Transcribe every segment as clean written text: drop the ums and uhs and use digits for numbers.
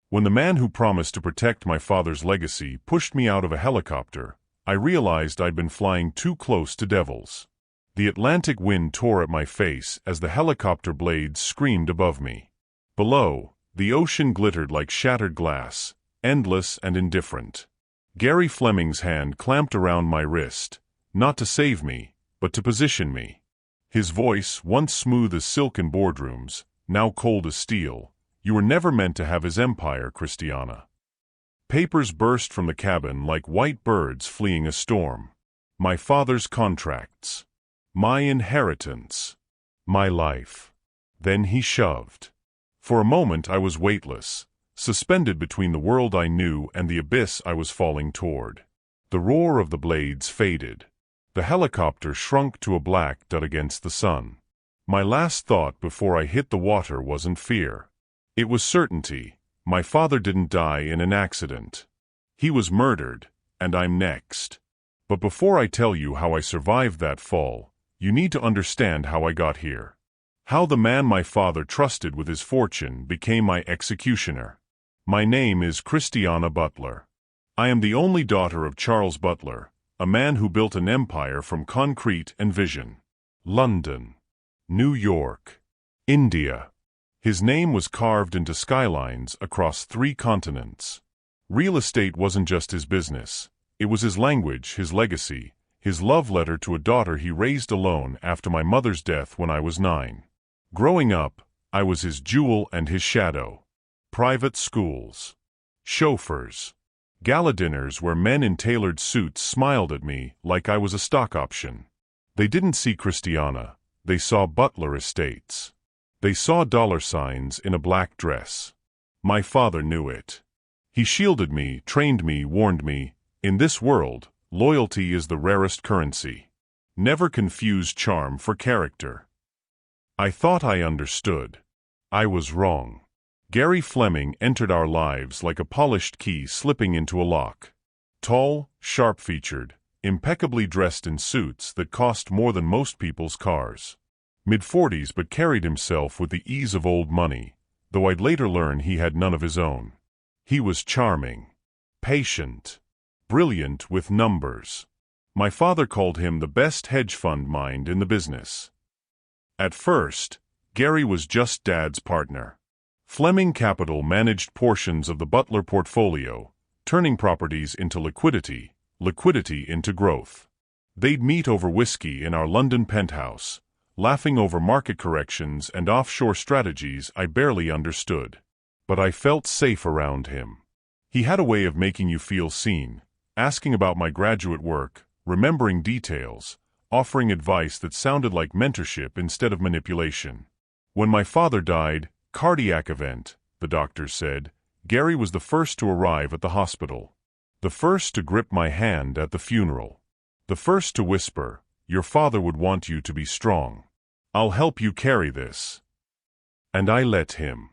When the man who promised to protect my father's legacy pushed me out of a helicopter, I realized I'd been flying too close to devils. The Atlantic wind tore at my face as the helicopter blades screamed above me. Below, the ocean glittered like shattered glass, endless and indifferent. Gary Fleming's hand clamped around my wrist, not to save me, but to position me. His voice, once smooth as silk in boardrooms, now cold as steel. You were never meant to have his empire, Christiana. Papers burst from the cabin like white birds fleeing a storm. My father's contracts. My inheritance. My life. Then he shoved. For a moment I was weightless, suspended between the world I knew and the abyss I was falling toward. The roar of the blades faded. The helicopter shrunk to a black dot against the sun. My last thought before I hit the water wasn't fear. It was certainty. My father didn't die in an accident. He was murdered, and I'm next. But before I tell you how I survived that fall, you need to understand how I got here. How the man my father trusted with his fortune became my executioner. My name is Christiana Butler. I am the only daughter of Charles Butler, a man who built an empire from concrete and vision. London, New York, India. His name was carved into skylines across 3 continents. Real estate wasn't just his business. It was his language, his legacy, his love letter to a daughter he raised alone after my mother's death when I was 9. Growing up, I was his jewel and his shadow. Private schools. Chauffeurs. Gala dinners where men in tailored suits smiled at me like I was a stock option. They didn't see Christiana. They saw Butler Estates. They saw dollar signs in a black dress. My father knew it. He shielded me, trained me, warned me. In this world, loyalty is the rarest currency. Never confuse charm for character. I thought I understood. I was wrong. Gary Fleming entered our lives like a polished key slipping into a lock. Tall, sharp-featured, impeccably dressed in suits that cost more than most people's cars. Mid-40s but carried himself with the ease of old money, though I'd later learn he had none of his own. He was charming, patient, brilliant with numbers. My father called him the best hedge fund mind in the business. At first, Gary was just Dad's partner. Fleming Capital managed portions of the Butler portfolio, turning properties into liquidity, liquidity into growth. They'd meet over whiskey in our London penthouse, laughing over market corrections and offshore strategies I barely understood. But I felt safe around him. He had a way of making you feel seen, asking about my graduate work, remembering details, offering advice that sounded like mentorship instead of manipulation. When my father died, cardiac event, the doctors said, Gary was the first to arrive at the hospital. The first to grip my hand at the funeral. The first to whisper, "Your father would want you to be strong. I'll help you carry this." And I let him.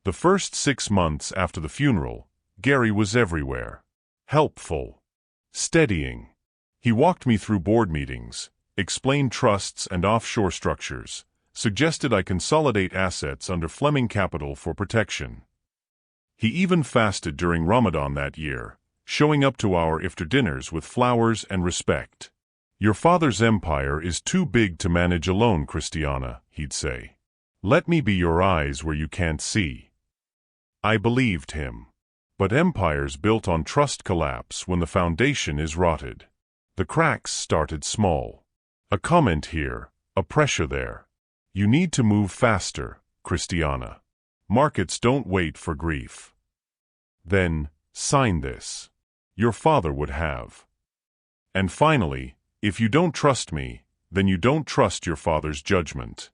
The first 6 months after the funeral, Gary was everywhere. Helpful. Steadying. He walked me through board meetings, explained trusts and offshore structures, suggested I consolidate assets under Fleming Capital for protection. He even fasted during Ramadan that year, showing up to our iftar dinners with flowers and respect. "Your father's empire is too big to manage alone, Christiana," he'd say. "Let me be your eyes where you can't see." I believed him. But empires built on trust collapse when the foundation is rotted. The cracks started small. A comment here, a pressure there. You need to move faster, Christiana. Markets don't wait for grief. Then, sign this. Your father would have. And finally, if you don't trust me, then you don't trust your father's judgment.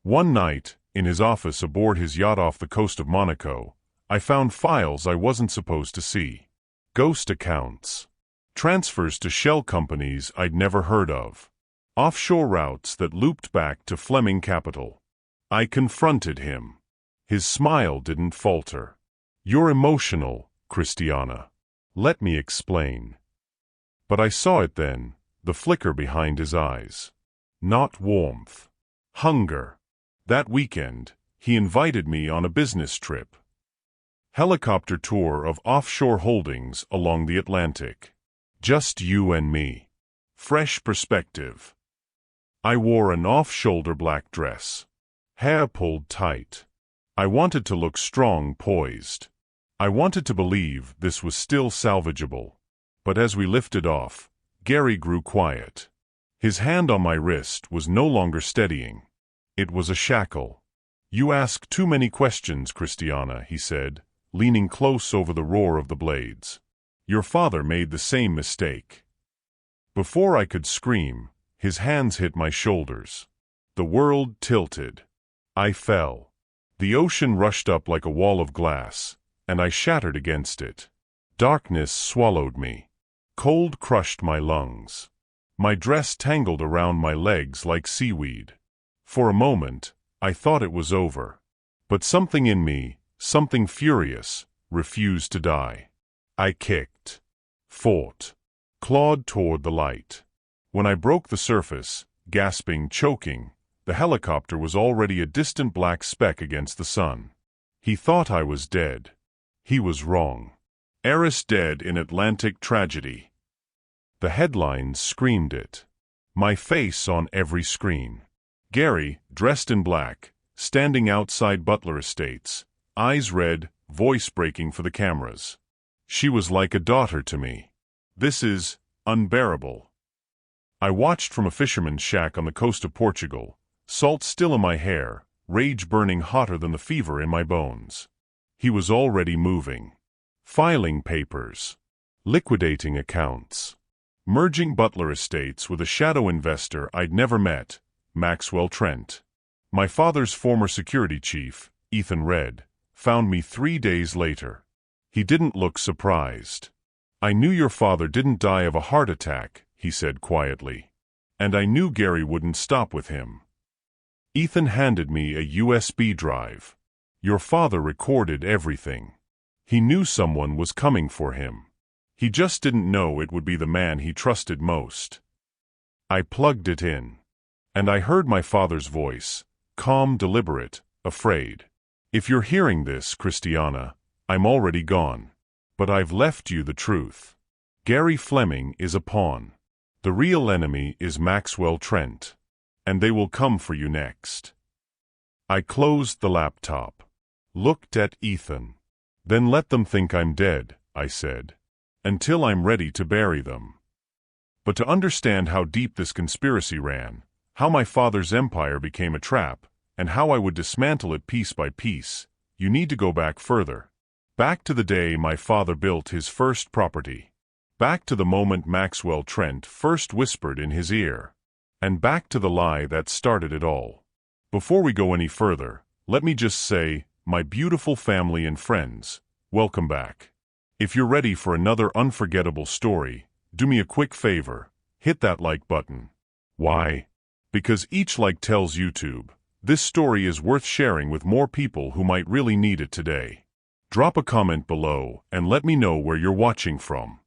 One night, in his office aboard his yacht off the coast of Monaco, I found files I wasn't supposed to see. Ghost accounts. Transfers to shell companies I'd never heard of. Offshore routes that looped back to Fleming Capital. I confronted him. His smile didn't falter. "You're emotional, Christiana. Let me explain." But I saw it then, the flicker behind his eyes. Not warmth. Hunger. That weekend, he invited me on a business trip. Helicopter tour of offshore holdings along the Atlantic. Just you and me. Fresh perspective. I wore an off-shoulder black dress. Hair pulled tight. I wanted to look strong, poised. I wanted to believe this was still salvageable. But as we lifted off, Gary grew quiet. His hand on my wrist was no longer steadying. It was a shackle. "You ask too many questions, Christiana," he said, leaning close over the roar of the blades. "Your father made the same mistake." Before I could scream, his hands hit my shoulders. The world tilted. I fell. The ocean rushed up like a wall of glass, and I shattered against it. Darkness swallowed me. Cold crushed my lungs. My dress tangled around my legs like seaweed. For a moment, I thought it was over. But something in me, something furious, refused to die. I kicked, fought, clawed toward the light. When I broke the surface, gasping, choking, the helicopter was already a distant black speck against the sun. He thought I was dead. He was wrong. Heiress dead in Atlantic tragedy. The headlines screamed it. My face on every screen. Gary, dressed in black, standing outside Butler Estates, eyes red, voice breaking for the cameras. She was like a daughter to me. This is unbearable. I watched from a fisherman's shack on the coast of Portugal, salt still in my hair, rage burning hotter than the fever in my bones. He was already moving. Filing papers. Liquidating accounts. Merging Butler Estates with a shadow investor I'd never met, Maxwell Trent. My father's former security chief, Ethan Red, found me 3 days later. He didn't look surprised. "I knew your father didn't die of a heart attack," he said quietly. "And I knew Gary wouldn't stop with him." Ethan handed me a USB drive. "Your father recorded everything. He knew someone was coming for him. He just didn't know it would be the man he trusted most." I plugged it in. And I heard my father's voice, calm, deliberate, afraid. "If you're hearing this, Christiana, I'm already gone. But I've left you the truth. Gary Fleming is a pawn. The real enemy is Maxwell Trent. And they will come for you next." I closed the laptop. Looked at Ethan. "Then let them think I'm dead," I said. "Until I'm ready to bury them." But to understand how deep this conspiracy ran, how my father's empire became a trap, and how I would dismantle it piece by piece, you need to go back further. Back to the day my father built his first property. Back to the moment Maxwell Trent first whispered in his ear. And back to the lie that started it all. Before we go any further, let me just say, my beautiful family and friends, welcome back. If you're ready for another unforgettable story, do me a quick favor, hit that like button. Why? Because each like tells YouTube, this story is worth sharing with more people who might really need it today. Drop a comment below and let me know where you're watching from.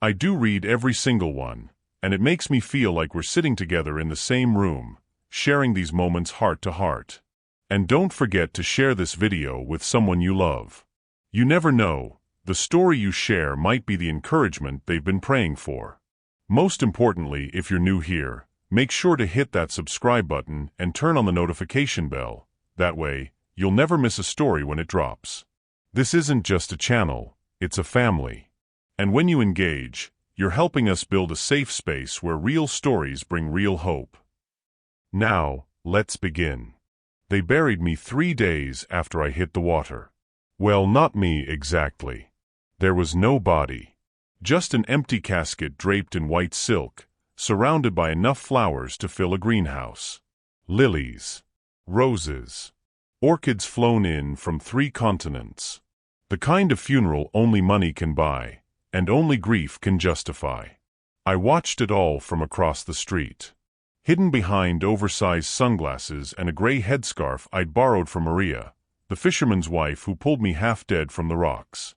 I do read every single one, and it makes me feel like we're sitting together in the same room, sharing these moments heart to heart. And don't forget to share this video with someone you love. You never know, the story you share might be the encouragement they've been praying for. Most importantly, if you're new here, make sure to hit that subscribe button and turn on the notification bell. That way, you'll never miss a story when it drops. This isn't just a channel, it's a family. And when you engage, you're helping us build a safe space where real stories bring real hope. Now, let's begin. They buried me 3 days after I hit the water. Well, not me exactly. There was no body. Just an empty casket draped in white silk, surrounded by enough flowers to fill a greenhouse. Lilies. Roses. Orchids flown in from 3 continents. The kind of funeral only money can buy, and only grief can justify. I watched it all from across the street. Hidden behind oversized sunglasses and a gray headscarf I'd borrowed from Maria, the fisherman's wife who pulled me half dead from the rocks.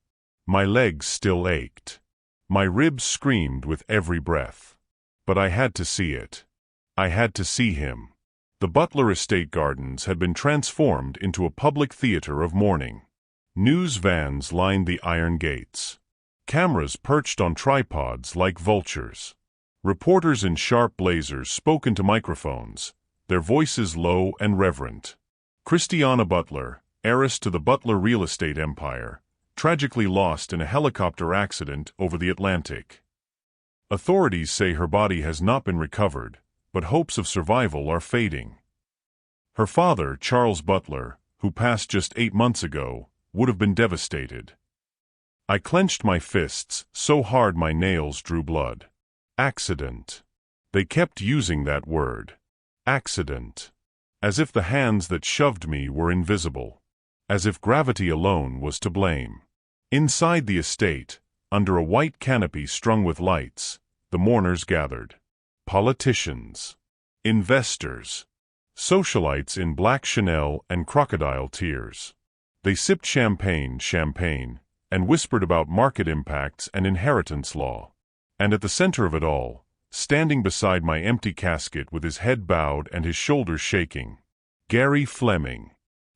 My legs still ached. My ribs screamed with every breath. But I had to see it. I had to see him. The Butler Estate Gardens had been transformed into a public theater of mourning. News vans lined the iron gates. Cameras perched on tripods like vultures. Reporters in sharp blazers spoke into microphones, their voices low and reverent. Christiana Butler, heiress to the Butler real estate empire, tragically lost in a helicopter accident over the Atlantic. Authorities say her body has not been recovered, but hopes of survival are fading. Her father, Charles Butler, who passed just 8 months ago, would have been devastated. I clenched my fists so hard my nails drew blood. Accident. They kept using that word. Accident. As if the hands that shoved me were invisible. As if gravity alone was to blame. Inside the estate, under a white canopy strung with lights, the mourners gathered. Politicians. Investors. Socialites in black Chanel and crocodile tears. They sipped champagne, and whispered about market impacts and inheritance law. And at the center of it all, standing beside my empty casket with his head bowed and his shoulders shaking, Gary Fleming.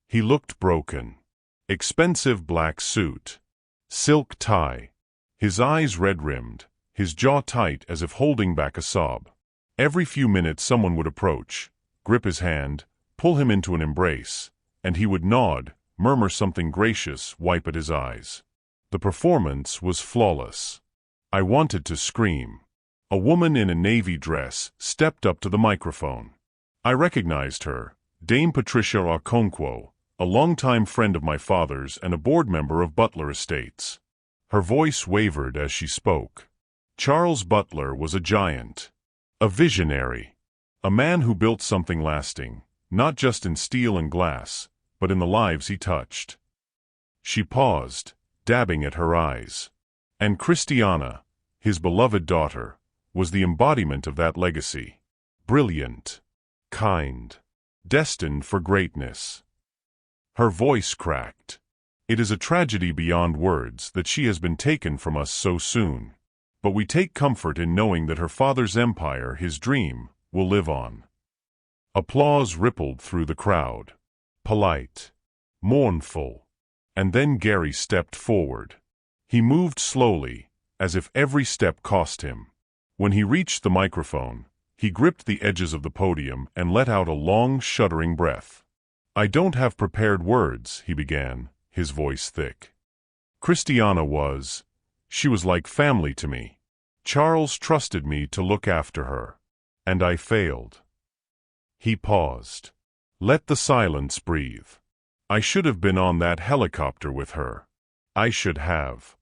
He looked broken. Expensive black suit. Silk tie. His eyes red-rimmed, his jaw tight as if holding back a sob. Every few minutes someone would approach, grip his hand, pull him into an embrace, and he would nod, murmur something gracious, wipe at his eyes. The performance was flawless. I wanted to scream. A woman in a navy dress stepped up to the microphone. I recognized her, Dame Patricia Okonkwo, a longtime friend of my father's and a board member of Butler Estates. Her voice wavered as she spoke. Charles Butler was a giant. A visionary. A man who built something lasting, not just in steel and glass, but in the lives he touched. She paused, dabbing at her eyes. And Christiana, his beloved daughter, was the embodiment of that legacy. Brilliant. Kind. Destined for greatness. Her voice cracked. It is a tragedy beyond words that she has been taken from us so soon. But we take comfort in knowing that her father's empire, his dream, will live on. Applause rippled through the crowd. Polite. Mournful. And then Gary stepped forward. He moved slowly, as if every step cost him. When he reached the microphone, he gripped the edges of the podium and let out a long, shuddering breath. "I don't have prepared words," he began, his voice thick. She was like family to me. Charles trusted me to look after her. And I failed. He paused. Let the silence breathe. I should have been on that helicopter with her. I should have.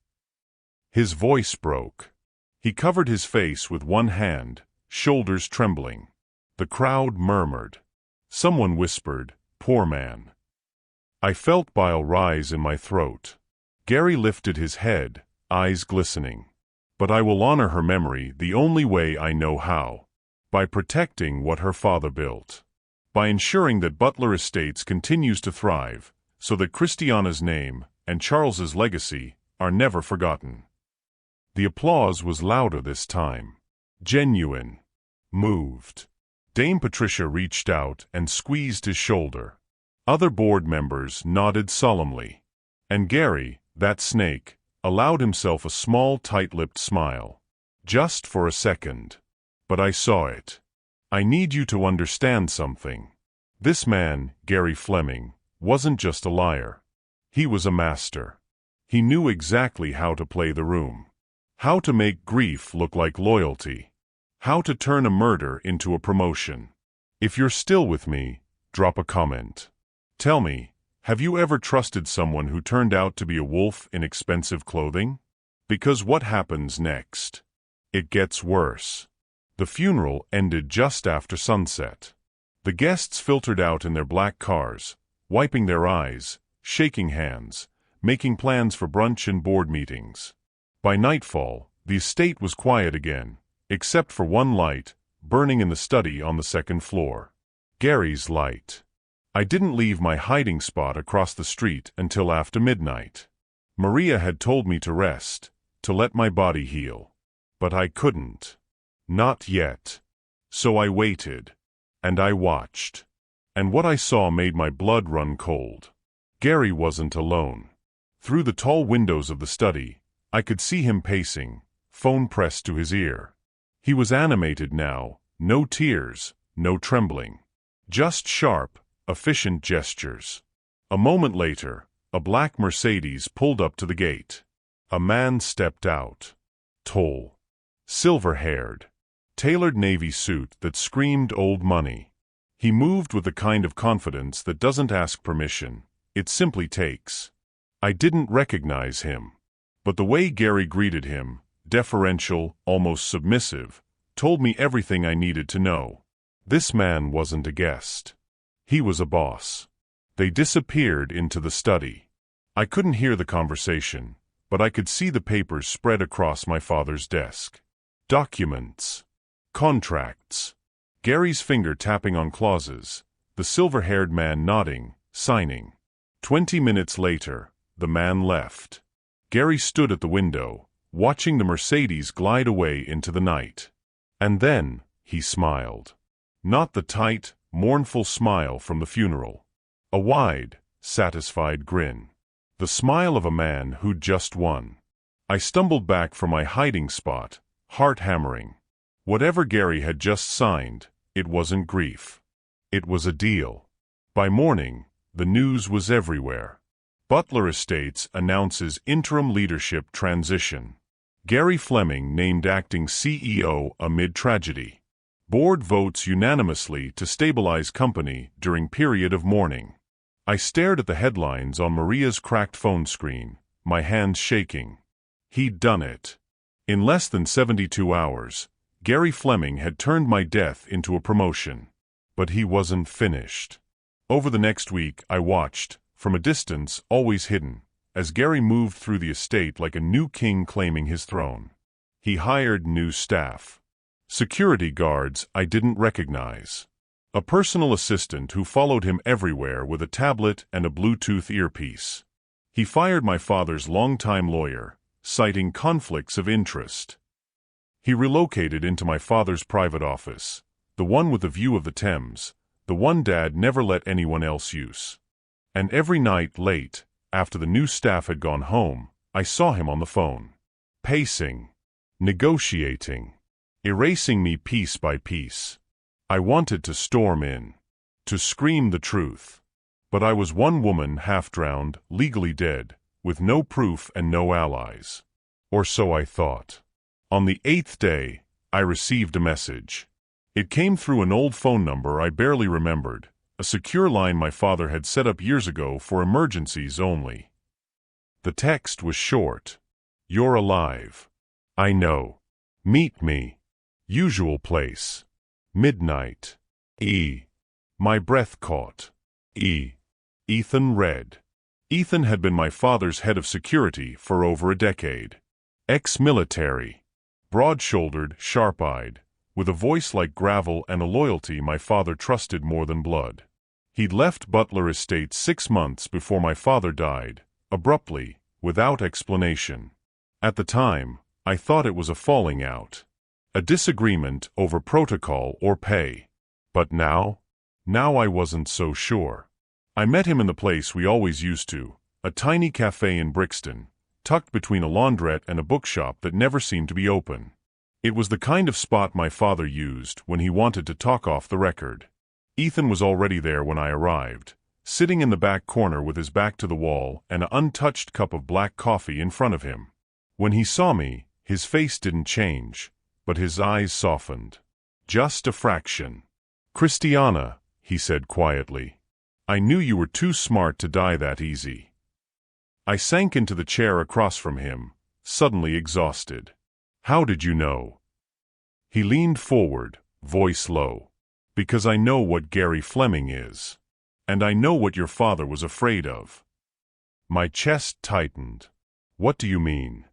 His voice broke. He covered his face with one hand, shoulders trembling. The crowd murmured. Someone whispered, "Poor man." I felt bile rise in my throat. Gary lifted his head, eyes glistening. "But I will honor her memory the only way I know how. By protecting what her father built. By ensuring that Butler Estates continues to thrive, so that Christiana's name and Charles's legacy are never forgotten." The applause was louder this time. Genuine. Moved. Dame Patricia reached out and squeezed his shoulder. Other board members nodded solemnly. And Gary, that snake, allowed himself a small tight-lipped smile. Just for a second. But I saw it. I need you to understand something. This man, Gary Fleming, wasn't just a liar. He was a master. He knew exactly how to play the room. How to make grief look like loyalty. How to turn a murder into a promotion. If you're still with me, drop a comment. Tell me, have you ever trusted someone who turned out to be a wolf in expensive clothing? Because what happens next? It gets worse. The funeral ended just after sunset. The guests filtered out in their black cars, wiping their eyes, shaking hands, making plans for brunch and board meetings. By nightfall, the estate was quiet again, except for one light, burning in the study on the second floor. Gary's light. I didn't leave my hiding spot across the street until after midnight. Maria had told me to rest, to let my body heal. But I couldn't. Not yet. So I waited. And I watched. And what I saw made my blood run cold. Gary wasn't alone. Through the tall windows of the study, I could see him pacing, phone pressed to his ear. He was animated now, no tears, no trembling. Just sharp, efficient gestures. A moment later, a black Mercedes pulled up to the gate. A man stepped out. Tall. Silver-haired. Tailored navy suit that screamed old money. He moved with the kind of confidence that doesn't ask permission, it simply takes. I didn't recognize him. But the way Gary greeted him, deferential, almost submissive, told me everything I needed to know. This man wasn't a guest. He was a boss. They disappeared into the study. I couldn't hear the conversation, but I could see the papers spread across my father's desk. Documents. Contracts. Gary's finger tapping on clauses, the silver-haired man nodding, signing. 20 minutes later, the man left. Gary stood at the window, watching the Mercedes glide away into the night. And then, he smiled. Not the tight, mournful smile from the funeral. A wide, satisfied grin. The smile of a man who'd just won. I stumbled back from my hiding spot, heart hammering. Whatever Gary had just signed, it wasn't grief. It was a deal. By morning, the news was everywhere. Butler Estates announces interim leadership transition. Gary Fleming named acting CEO amid tragedy. Board votes unanimously to stabilize company during period of mourning. I stared at the headlines on Maria's cracked phone screen, my hands shaking. He'd done it. In less than 72 hours, Gary Fleming had turned my death into a promotion. But he wasn't finished. Over the next week, I watched, from a distance, always hidden, as Gary moved through the estate like a new king claiming his throne. He hired new staff. Security guards I didn't recognize. A personal assistant who followed him everywhere with a tablet and a Bluetooth earpiece. He fired my father's longtime lawyer, citing conflicts of interest. He relocated into my father's private office, the one with the view of the Thames, the one Dad never let anyone else use. And every night late, after the new staff had gone home, I saw him on the phone. Pacing. Negotiating. Erasing me piece by piece. I wanted to storm in. To scream the truth. But I was one woman half-drowned, legally dead, with no proof and no allies. Or so I thought. On the 8th day, I received a message. It came through an old phone number I barely remembered, a secure line my father had set up years ago for emergencies only. The text was short. You're alive. I know. Meet me. Usual place. Midnight. E. My breath caught. E. Ethan read. Ethan had been my father's head of security for over a decade. Ex-military. Broad-shouldered, sharp-eyed, with a voice like gravel and a loyalty my father trusted more than blood. He'd left Butler Estates 6 months before my father died, abruptly, without explanation. At the time, I thought it was a falling out. A disagreement over protocol or pay. But now? Now I wasn't so sure. I met him in the place we always used to, a tiny cafe in Brixton, tucked between a laundrette and a bookshop that never seemed to be open. It was the kind of spot my father used when he wanted to talk off the record. Ethan was already there when I arrived, sitting in the back corner with his back to the wall and an untouched cup of black coffee in front of him. When he saw me, his face didn't change, but his eyes softened. Just a fraction. "Christiana," he said quietly. "I knew you were too smart to die that easy." I sank into the chair across from him, suddenly exhausted. "How did you know?" He leaned forward, voice low. "Because I know what Gary Fleming is. And I know what your father was afraid of." My chest tightened. "What do you mean?"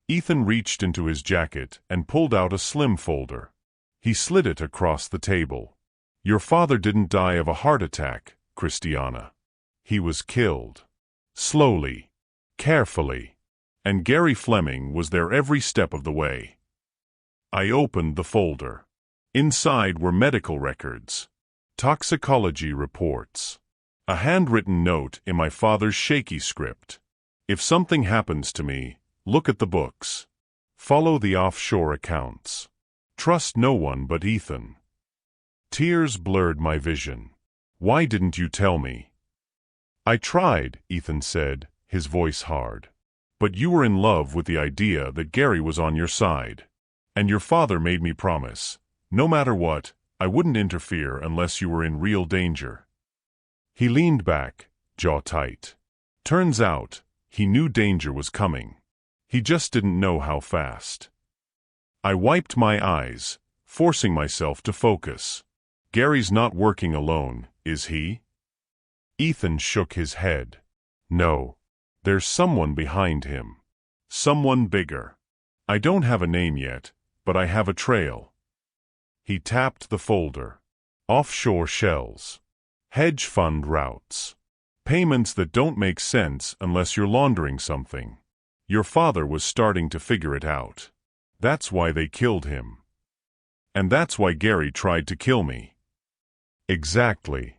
Ethan reached into his jacket and pulled out a slim folder. He slid it across the table. "Your father didn't die of a heart attack, Christiana. He was killed. Slowly. Carefully. And Gary Fleming was there every step of the way." I opened the folder. Inside were medical records. Toxicology reports. A handwritten note in my father's shaky script. If something happens to me, look at the books. Follow the offshore accounts. Trust no one but Ethan. Tears blurred my vision. Why didn't you tell me? I tried, Ethan said, his voice hard. But you were in love with the idea that Gary was on your side. And your father made me promise, no matter what, I wouldn't interfere unless you were in real danger. He leaned back, jaw tight. Turns out, he knew danger was coming. He just didn't know how fast. I wiped my eyes, forcing myself to focus. Gary's not working alone, is he? Ethan shook his head. No. There's someone behind him. Someone bigger. I don't have a name yet, but I have a trail. He tapped the folder. Offshore shells. Hedge fund routes. Payments that don't make sense unless you're laundering something. Your father was starting to figure it out. That's why they killed him. And that's why Gary tried to kill me. Exactly.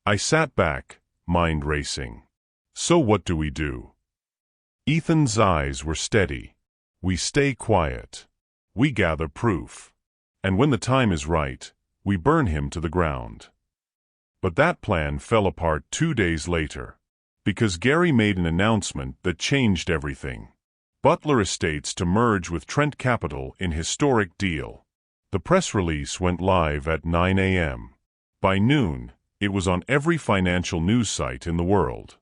I sat back, mind racing. So what do we do? Ethan's eyes were steady. We stay quiet. We gather proof. And when the time is right, we burn him to the ground. But that plan fell apart 2 days later. Because Gary made an announcement that changed everything. Butler Estates to merge with Trent Capital in historic deal. The press release went live at 9 a.m. By noon, it was on every financial news site in the world.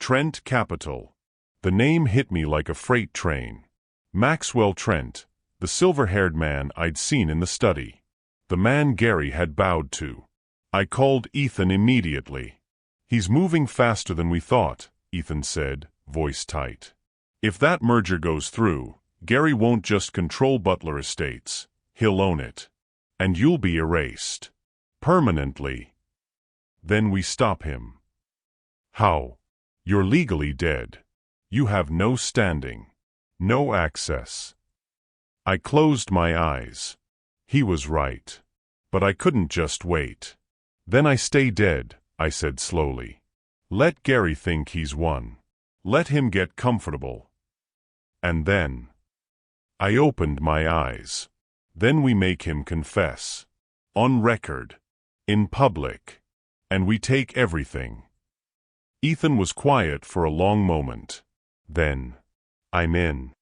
Trent Capital. The name hit me like a freight train. Maxwell Trent, the silver-haired man I'd seen in the study. The man Gary had bowed to. I called Ethan immediately. He's moving faster than we thought, Ethan said, voice tight. If that merger goes through, Gary won't just control Butler Estates, he'll own it. And you'll be erased. Permanently. Then we stop him. How? You're legally dead. You have no standing. No access. I closed my eyes. He was right. But I couldn't just wait. Then I stay dead, I said slowly. Let Gary think he's won. Let him get comfortable. And then I opened my eyes. Then we make him confess. On record. In public. And we take everything. Ethan was quiet for a long moment. Then, I'm in.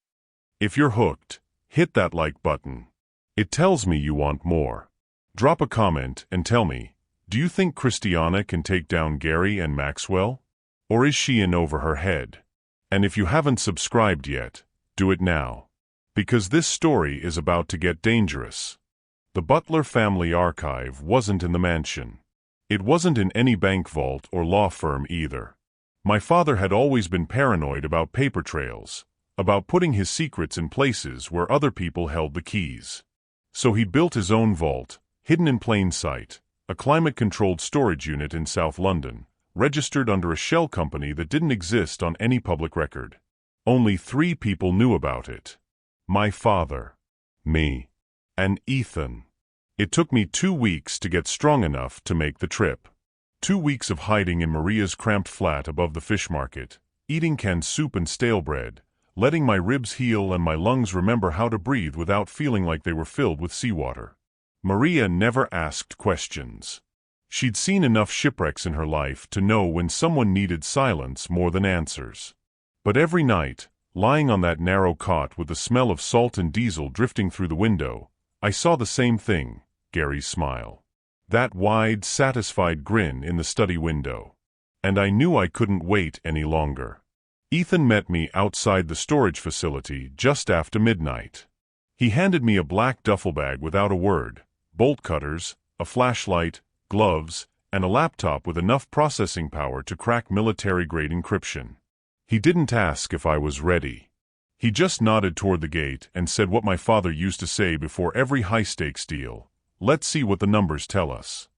If you're hooked, hit that like button. It tells me you want more. Drop a comment and tell me, do you think Christiana can take down Gary and Maxwell? Or is she in over her head? And if you haven't subscribed yet, do it now. Because this story is about to get dangerous. The Butler family archive wasn't in the mansion. It wasn't in any bank vault or law firm either. My father had always been paranoid about paper trails, about putting his secrets in places where other people held the keys. So he built his own vault, hidden in plain sight, a climate-controlled storage unit in South London, registered under a shell company that didn't exist on any public record. Only 3 people knew about it. My father, me, and Ethan. It took me 2 weeks to get strong enough to make the trip. 2 weeks of hiding in Maria's cramped flat above the fish market, eating canned soup and stale bread, letting my ribs heal and my lungs remember how to breathe without feeling like they were filled with seawater. Maria never asked questions. She'd seen enough shipwrecks in her life to know when someone needed silence more than answers. But every night, lying on that narrow cot with the smell of salt and diesel drifting through the window, I saw the same thing, Gary's smile. That wide, satisfied grin in the study window. And I knew I couldn't wait any longer. Ethan met me outside the storage facility just after midnight. He handed me a black duffel bag without a word, bolt cutters, a flashlight, gloves, and a laptop with enough processing power to crack military-grade encryption. He didn't ask if I was ready. He just nodded toward the gate and said what my father used to say before every high-stakes deal. Let's see what the numbers tell us.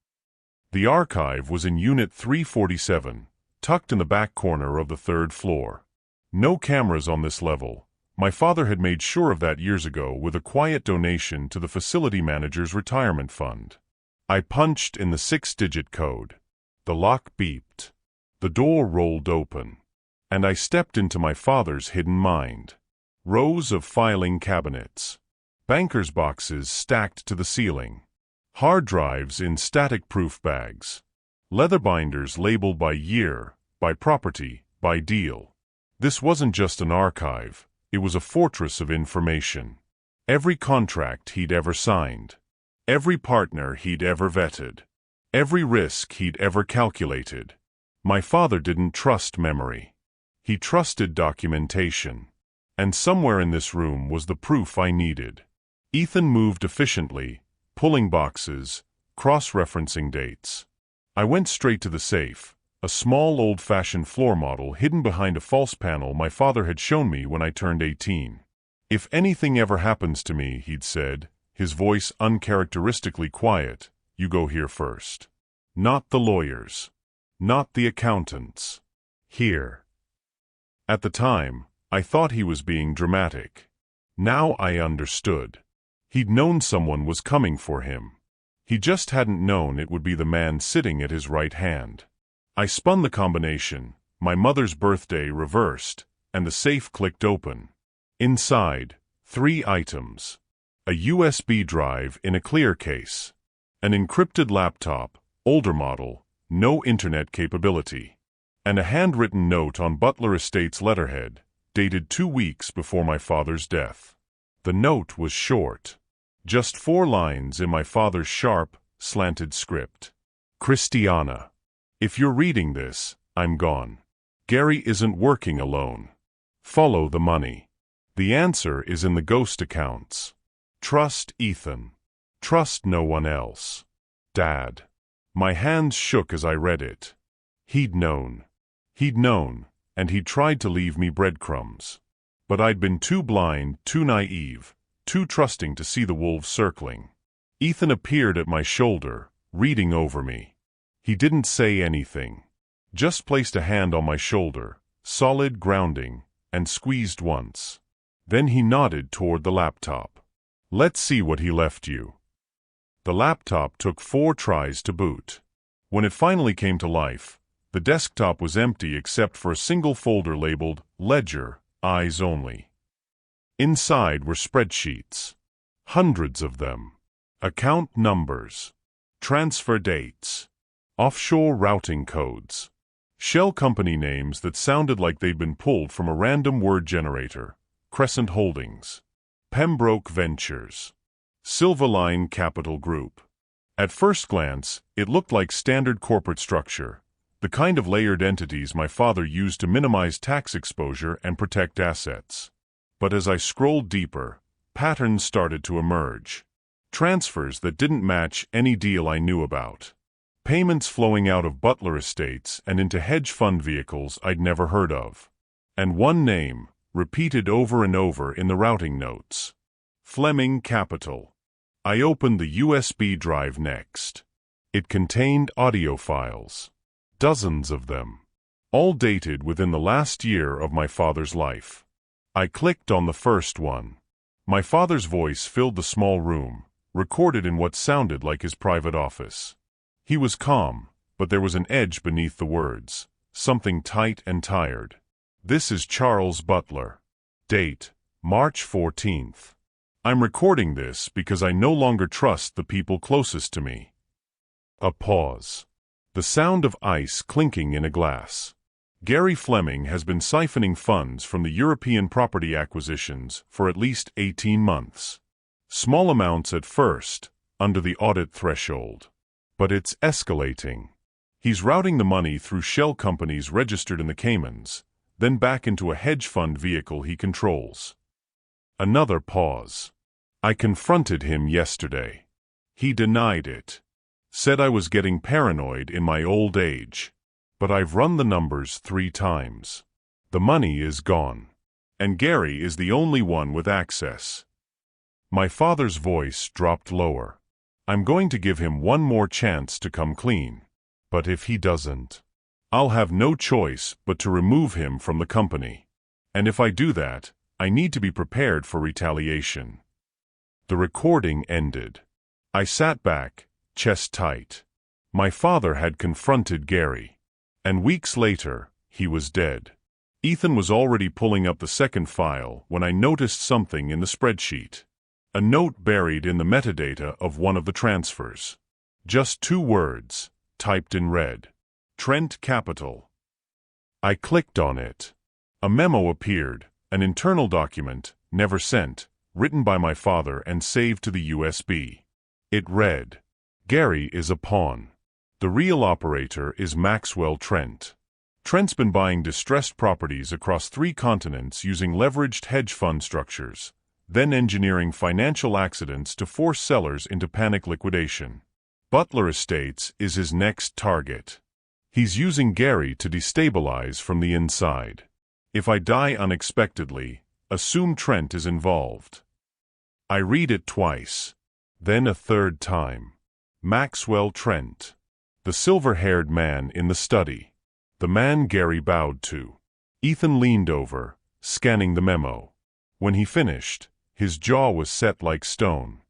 The archive was in Unit 347, tucked in the back corner of the 3rd floor. No cameras on this level. My father had made sure of that years ago with a quiet donation to the facility manager's retirement fund. I punched in the 6-digit code. The lock beeped. The door rolled open. and I stepped into my father's hidden mind. Rows of filing cabinets, bankers' boxes stacked to the ceiling, hard drives in static-proof bags, leather binders labeled by year, by property, by deal. This wasn't just an archive, it was a fortress of information. Every contract he'd ever signed, every partner he'd ever vetted, every risk he'd ever calculated. My father didn't trust memory. He trusted documentation. And somewhere in this room was the proof I needed. Ethan moved efficiently, pulling boxes, cross-referencing dates. I went straight to the safe, a small old-fashioned floor model hidden behind a false panel my father had shown me when I turned 18. "If anything ever happens to me," he'd said, his voice uncharacteristically quiet, "you go here first. Not the lawyers. Not the accountants. Here." At the time, I thought he was being dramatic. Now I understood. He'd known someone was coming for him. He just hadn't known it would be the man sitting at his right hand. I spun the combination, my mother's birthday reversed, and the safe clicked open. Inside, 3 items. A USB drive in a clear case. An encrypted laptop, older model, no internet capability. And a handwritten note on Butler Estate's letterhead, dated 2 weeks before my father's death. The note was short. Just 4 lines in my father's sharp, slanted script. "Christiana, if you're reading this, I'm gone. Gary isn't working alone. Follow the money. The answer is in the ghost accounts. Trust Ethan. Trust no one else. Dad." My hands shook as I read it. He'd known. He'd known, and he'd tried to leave me breadcrumbs. But I'd been too blind, too naive, too trusting to see the wolves circling. Ethan appeared at my shoulder, reading over me. He didn't say anything. Just placed a hand on my shoulder, solid grounding, and squeezed once. Then he nodded toward the laptop. "Let's see what he left you." The laptop took 4 tries to boot. When it finally came to life, the desktop was empty except for a single folder labeled Ledger, Eyes Only. Inside were spreadsheets. Hundreds of them. Account numbers. Transfer dates. Offshore routing codes. Shell company names that sounded like they'd been pulled from a random word generator. Crescent Holdings. Pembroke Ventures. Silverline Capital Group. At first glance, it looked like standard corporate structure, the kind of layered entities my father used to minimize tax exposure and protect assets. But as I scrolled deeper, patterns started to emerge. Transfers that didn't match any deal I knew about. Payments flowing out of Butler Estates and into hedge fund vehicles I'd never heard of. And one name, repeated over and over in the routing notes. Fleming Capital. I opened the USB drive next. It contained audio files. Dozens of them. All dated within the last year of my father's life. I clicked on the first one. My father's voice filled the small room, recorded in what sounded like his private office. He was calm, but there was an edge beneath the words, something tight and tired. "This is Charles Butler. Date, March 14th. I'm recording this because I no longer trust the people closest to me." A pause. The sound of ice clinking in a glass. Gary Fleming has been siphoning funds from the European property acquisitions for at least 18 months. Small amounts at first, under the audit threshold. But it's escalating. He's routing the money through shell companies registered in the Caymans, then back into a hedge fund vehicle he controls. Another pause. I confronted him yesterday. He denied it. Said I was getting paranoid in my old age. But I've run the numbers 3 times. The money is gone. And Gary is the only one with access. My father's voice dropped lower. I'm going to give him one more chance to come clean. But if he doesn't, I'll have no choice but to remove him from the company. And if I do that, I need to be prepared for retaliation. The recording ended. I sat back, chest tight. My father had confronted Gary. And weeks later, he was dead. Ethan was already pulling up the second file when I noticed something in the spreadsheet. A note buried in the metadata of one of the transfers. Just 2 words, typed in red. Trent Capital. I clicked on it. A memo appeared, an internal document, never sent, written by my father and saved to the USB. It read, "Gary is a pawn. The real operator is Maxwell Trent. Trent's been buying distressed properties across 3 continents using leveraged hedge fund structures, then engineering financial accidents to force sellers into panic liquidation. Butler Estates is his next target. He's using Gary to destabilize from the inside. If I die unexpectedly, assume Trent is involved." I read it twice, then a third time. Maxwell Trent. The silver-haired man in the study. The man Gary bowed to. Ethan leaned over, scanning the memo. When he finished, his jaw was set like stone.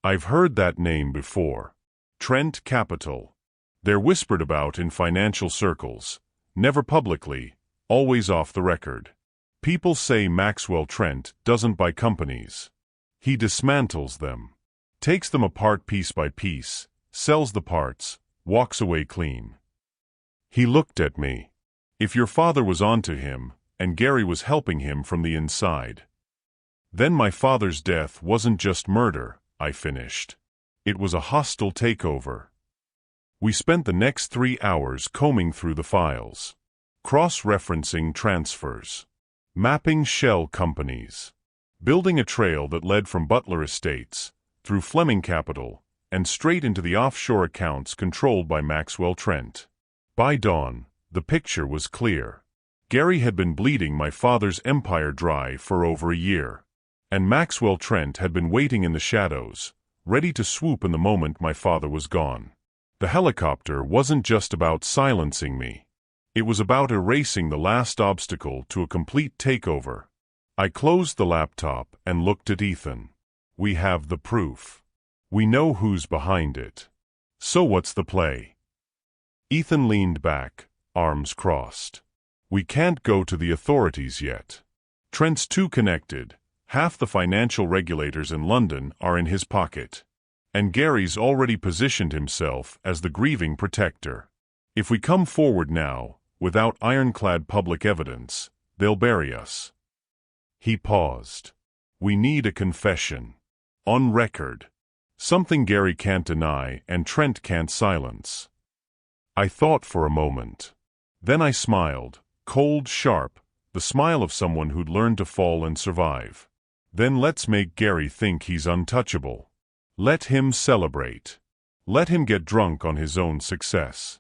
I've heard that name before. Trent Capital. They're whispered about in financial circles, never publicly, always off the record. People say Maxwell Trent doesn't buy companies. He dismantles them. Takes them apart piece by piece, sells the parts, walks away clean. He looked at me. If your father was onto him, and Gary was helping him from the inside. Then my father's death wasn't just murder, I finished. It was a hostile takeover. We spent the next 3 hours combing through the files. Cross-referencing transfers. Mapping shell companies. Building a trail that led from Butler Estates, through Fleming Capital, and straight into the offshore accounts controlled by Maxwell Trent. By dawn, the picture was clear. Gary had been bleeding my father's empire dry for over a year. And Maxwell Trent had been waiting in the shadows, ready to swoop in the moment my father was gone. The helicopter wasn't just about silencing me. It was about erasing the last obstacle to a complete takeover. I closed the laptop and looked at Ethan. We have the proof. We know who's behind it. So what's the play? Ethan leaned back, arms crossed. We can't go to the authorities yet. Trent's too connected. Half the financial regulators in London are in his pocket. And Gary's already positioned himself as the grieving protector. If we come forward now, without ironclad public evidence, they'll bury us. He paused. We need a confession. On record. Something Gary can't deny and Trent can't silence. I thought for a moment. Then I smiled, cold, sharp, the smile of someone who'd learned to fall and survive. Then let's make Gary think he's untouchable. Let him celebrate. Let him get drunk on his own success.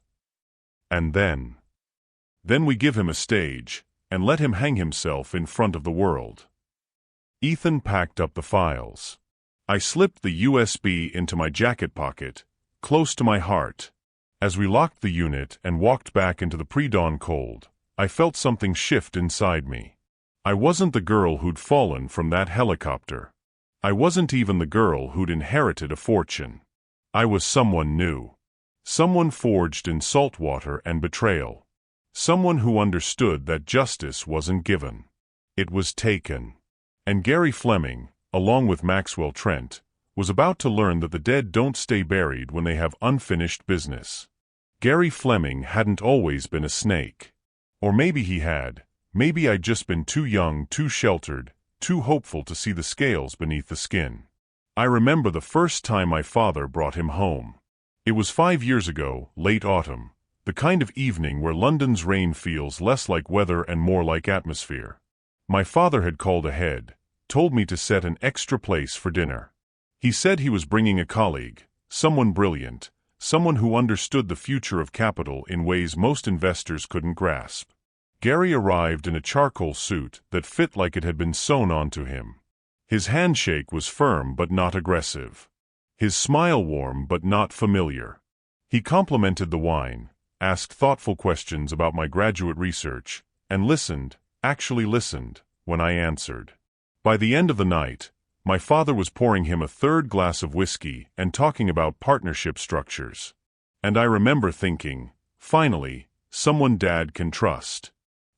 And then we give him a stage, and let him hang himself in front of the world. Ethan packed up the files. I slipped the USB into my jacket pocket, close to my heart. As we locked the unit and walked back into the pre-dawn cold, I felt something shift inside me. I wasn't the girl who'd fallen from that helicopter. I wasn't even the girl who'd inherited a fortune. I was someone new. Someone forged in salt water and betrayal. Someone who understood that justice wasn't given. It was taken. And Gary Fleming, along with Maxwell Trent, was about to learn that the dead don't stay buried when they have unfinished business. Gary Fleming hadn't always been a snake. Or maybe he had. Maybe I'd just been too young, too sheltered, too hopeful to see the scales beneath the skin. I remember the first time my father brought him home. It was 5 years ago, late autumn, the kind of evening where London's rain feels less like weather and more like atmosphere. My father had called ahead, told me to set an extra place for dinner. He said he was bringing a colleague, someone brilliant, someone who understood the future of capital in ways most investors couldn't grasp. Gary arrived in a charcoal suit that fit like it had been sewn onto him. His handshake was firm but not aggressive. His smile warm but not familiar. He complimented the wine, asked thoughtful questions about my graduate research, and listened, actually listened, when I answered. By the end of the night, my father was pouring him a third glass of whiskey and talking about partnership structures. And I remember thinking, finally, someone Dad can trust.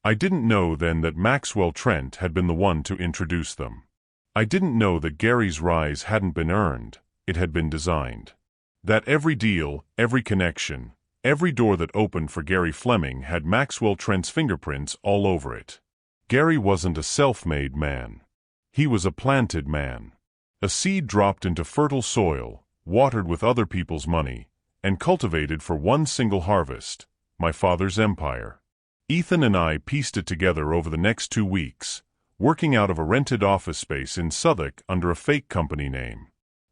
I didn't know then that Maxwell Trent had been the one to introduce them. I didn't know that Gary's rise hadn't been earned, it had been designed. That every deal, every connection, every door that opened for Gary Fleming had Maxwell Trent's fingerprints all over it. Gary wasn't a self-made man. He was a planted man. A seed dropped into fertile soil, watered with other people's money, and cultivated for one single harvest, my father's empire. Ethan and I pieced it together over the next 2 weeks, working out of a rented office space in Southwark under a fake company name.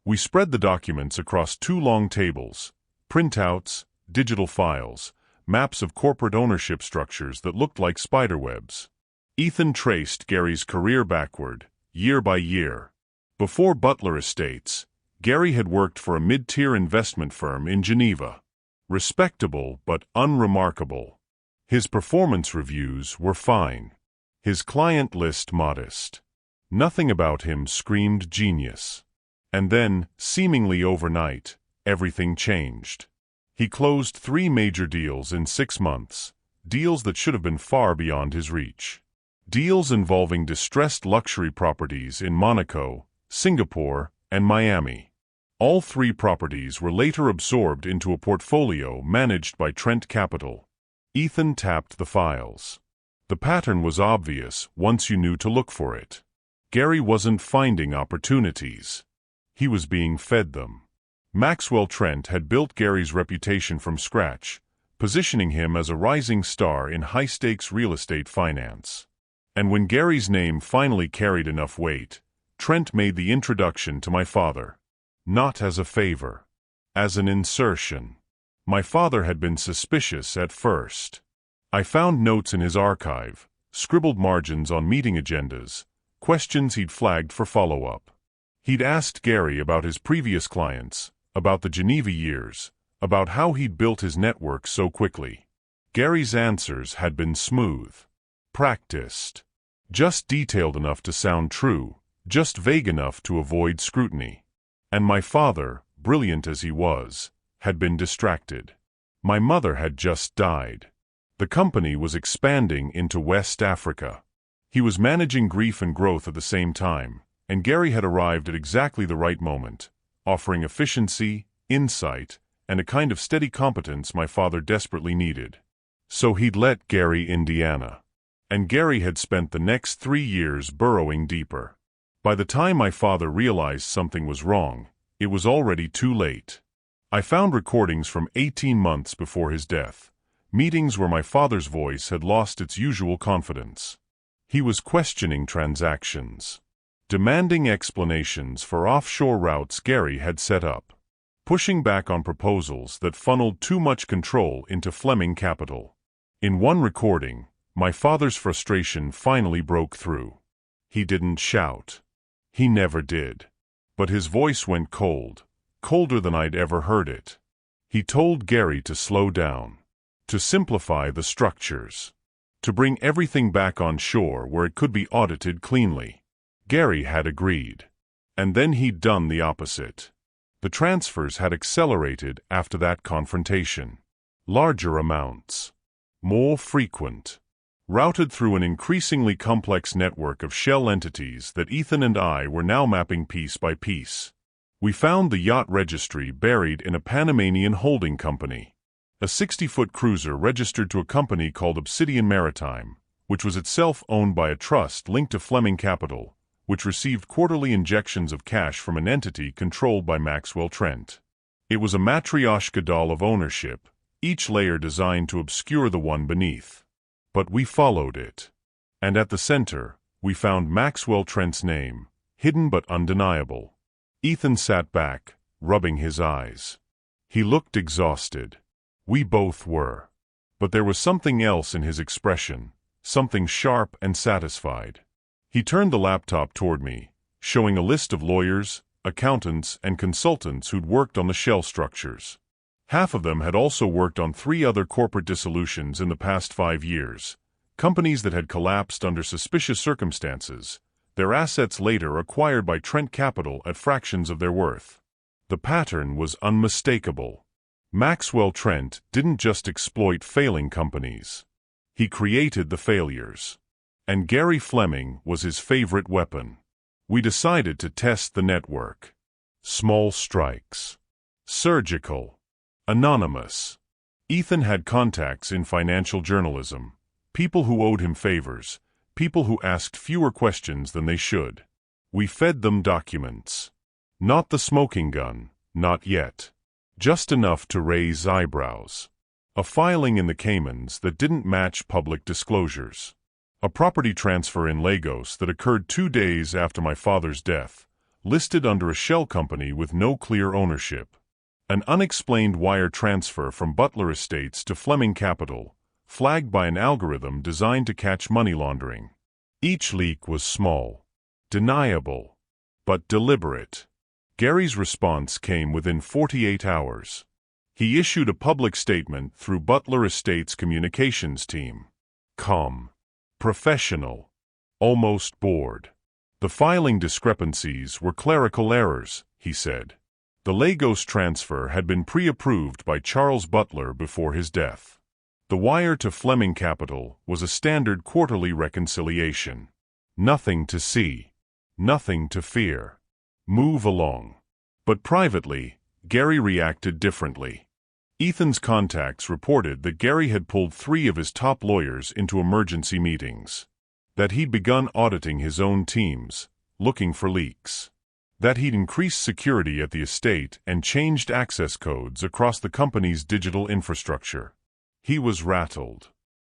We spread the documents across 2 long tables, printouts, digital files, maps of corporate ownership structures that looked like spiderwebs. Ethan traced Gary's career backward, year by year. Before Butler Estates, Gary had worked for a mid-tier investment firm in Geneva. Respectable but unremarkable. His performance reviews were fine. His client list modest. Nothing about him screamed genius. And then, seemingly overnight, everything changed. He closed 3 major deals in 6 months, deals that should have been far beyond his reach. Deals involving distressed luxury properties in Monaco, Singapore, and Miami. All 3 properties were later absorbed into a portfolio managed by Trent Capital. Ethan tapped the files. The pattern was obvious once you knew to look for it. Gary wasn't finding opportunities. He was being fed them. Maxwell Trent had built Gary's reputation from scratch, positioning him as a rising star in high-stakes real estate finance. And when Gary's name finally carried enough weight, Trent made the introduction to my father. Not as a favor. As an insertion. My father had been suspicious at first. I found notes in his archive, scribbled margins on meeting agendas, questions he'd flagged for follow-up. He'd asked Gary about his previous clients, about the Geneva years, about how he'd built his network so quickly. Gary's answers had been smooth. Practiced. Just detailed enough to sound true, just vague enough to avoid scrutiny. And my father, brilliant as he was, had been distracted. My mother had just died. The company was expanding into West Africa. He was managing grief and growth at the same time, and Gary had arrived at exactly the right moment, offering efficiency, insight, and a kind of steady competence my father desperately needed. So he'd let Gary Indiana. And Gary had spent the next 3 years burrowing deeper. By the time my father realized something was wrong, it was already too late. I found recordings from 18 months before his death, meetings where my father's voice had lost its usual confidence. He was questioning transactions, demanding explanations for offshore routes Gary had set up, pushing back on proposals that funneled too much control into Fleming Capital. In one recording, my father's frustration finally broke through. He didn't shout. He never did. But his voice went cold, colder than I'd ever heard it. He told Gary to slow down, to simplify the structures, to bring everything back on shore where it could be audited cleanly. Gary had agreed. And then he'd done the opposite. The transfers had accelerated after that confrontation. Larger amounts. More frequent. Routed through an increasingly complex network of shell entities that Ethan and I were now mapping piece by piece. We found the yacht registry buried in a Panamanian holding company. A 60-foot cruiser registered to a company called Obsidian Maritime, which was itself owned by a trust linked to Fleming Capital, which received quarterly injections of cash from an entity controlled by Maxwell Trent. It was a matryoshka doll of ownership, each layer designed to obscure the one beneath. But we followed it. And at the center, we found Maxwell Trent's name, hidden but undeniable. Ethan sat back, rubbing his eyes. He looked exhausted. We both were. But there was something else in his expression, something sharp and satisfied. He turned the laptop toward me, showing a list of lawyers, accountants, and consultants who'd worked on the shell structures. Half of them had also worked on 3 other corporate dissolutions in the past 5 years, companies that had collapsed under suspicious circumstances, their assets later acquired by Trent Capital at fractions of their worth. The pattern was unmistakable. Maxwell Trent didn't just exploit failing companies. He created the failures. And Gary Fleming was his favorite weapon. We decided to test the network. Small strikes. Surgical. Anonymous. Ethan had contacts in financial journalism. People who owed him favors. People who asked fewer questions than they should. We fed them documents. Not the smoking gun, not yet. Just enough to raise eyebrows. A filing in the Caymans that didn't match public disclosures. A property transfer in Lagos that occurred 2 days after my father's death, listed under a shell company with no clear ownership. An unexplained wire transfer from Butler Estates to Fleming Capital, flagged by an algorithm designed to catch money laundering. Each leak was small, deniable, but deliberate. Gary's response came within 48 hours. He issued a public statement through Butler Estates' communications team. Calm. Professional. Almost bored. The filing discrepancies were clerical errors, he said. The Lagos transfer had been pre-approved by Charles Butler before his death. The wire to Fleming Capital was a standard quarterly reconciliation. Nothing to see. Nothing to fear. Move along. But privately, Gary reacted differently. Ethan's contacts reported that Gary had pulled 3 of his top lawyers into emergency meetings. That he'd begun auditing his own teams, looking for leaks. That he'd increased security at the estate and changed access codes across the company's digital infrastructure. He was rattled.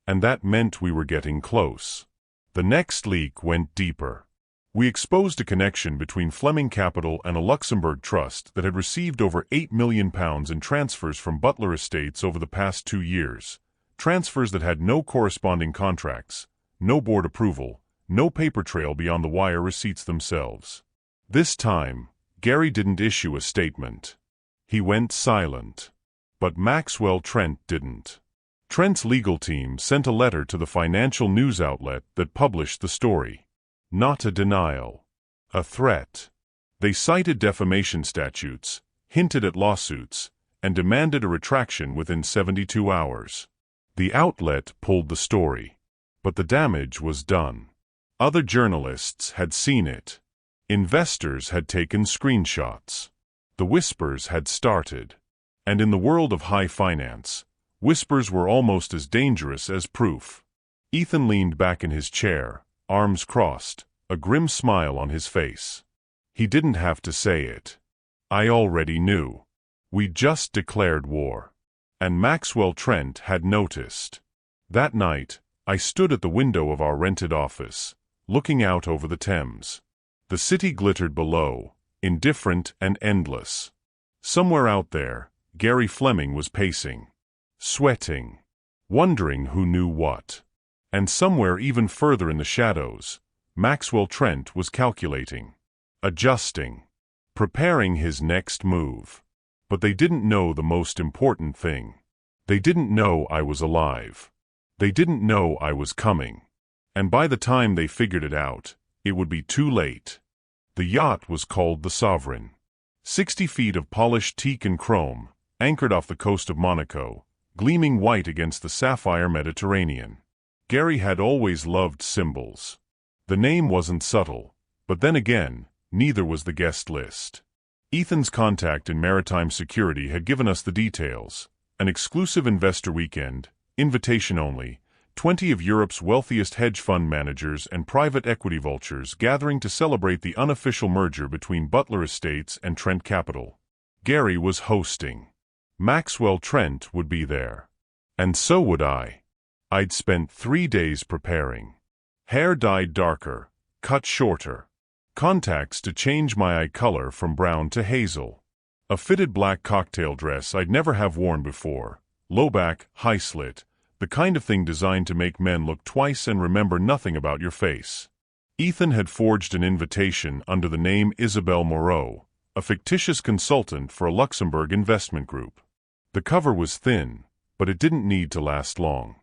And that meant we were getting close. The next leak went deeper. We exposed a connection between Fleming Capital and a Luxembourg trust that had received over £8 million in transfers from Butler Estates over the past 2 years, transfers that had no corresponding contracts, no board approval, no paper trail beyond the wire receipts themselves. This time, Gary didn't issue a statement. He went silent. But Maxwell Trent didn't. Trent's legal team sent a letter to the financial news outlet that published the story. Not a denial. A threat. They cited defamation statutes, hinted at lawsuits, and demanded a retraction within 72 hours. The outlet pulled the story. But the damage was done. Other journalists had seen it. Investors had taken screenshots. The whispers had started. And in the world of high finance, whispers were almost as dangerous as proof. Ethan leaned back in his chair, arms crossed, a grim smile on his face. He didn't have to say it. I already knew. We just declared war. And Maxwell Trent had noticed. That night, I stood at the window of our rented office, looking out over the Thames. The city glittered below, indifferent and endless. Somewhere out there, Gary Fleming was pacing. Sweating. Wondering who knew what. And somewhere even further in the shadows, Maxwell Trent was calculating. Adjusting. Preparing his next move. But they didn't know the most important thing. They didn't know I was alive. They didn't know I was coming. And by the time they figured it out, it would be too late. The yacht was called the Sovereign. 60 feet of polished teak and chrome, anchored off the coast of Monaco, gleaming white against the sapphire Mediterranean. Gary had always loved symbols. The name wasn't subtle, but then again, neither was the guest list. Ethan's contact in maritime security had given us the details. An exclusive investor weekend, invitation only, 20 of Europe's wealthiest hedge fund managers and private equity vultures gathering to celebrate the unofficial merger between Butler Estates and Trent Capital. Gary was hosting. Maxwell Trent would be there. And so would I. I'd spent 3 days preparing. Hair dyed darker, cut shorter. Contacts to change my eye color from brown to hazel. A fitted black cocktail dress I'd never have worn before. Low back, high slit. The kind of thing designed to make men look twice and remember nothing about your face. Ethan had forged an invitation under the name Isabelle Moreau, a fictitious consultant for a Luxembourg investment group. The cover was thin, but it didn't need to last long.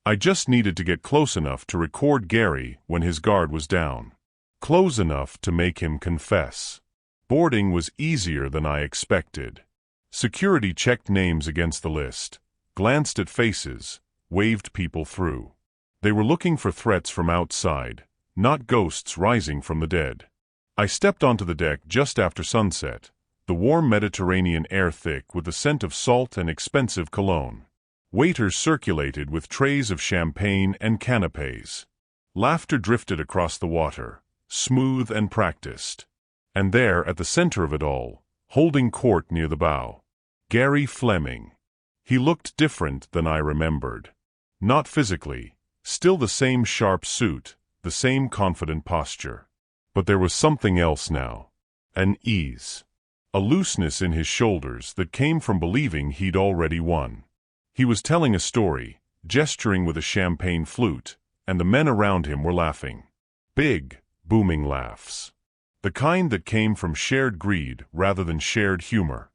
I just needed to get close enough to record Gary when his guard was down. Close enough to make him confess. Boarding was easier than I expected. Security checked names against the list, glanced at faces, waved people through. They were looking for threats from outside, not ghosts rising from the dead. I stepped onto the deck just after sunset, the warm Mediterranean air thick with the scent of salt and expensive cologne. Waiters circulated with trays of champagne and canapés. Laughter drifted across the water, smooth and practiced. And there, at the center of it all, holding court near the bow, Gary Fleming. He looked different than I remembered. Not physically, still the same sharp suit, the same confident posture. But there was something else now. An ease. A looseness in his shoulders that came from believing he'd already won. He was telling a story, gesturing with a champagne flute, and the men around him were laughing. Big, booming laughs. The kind that came from shared greed rather than shared humor.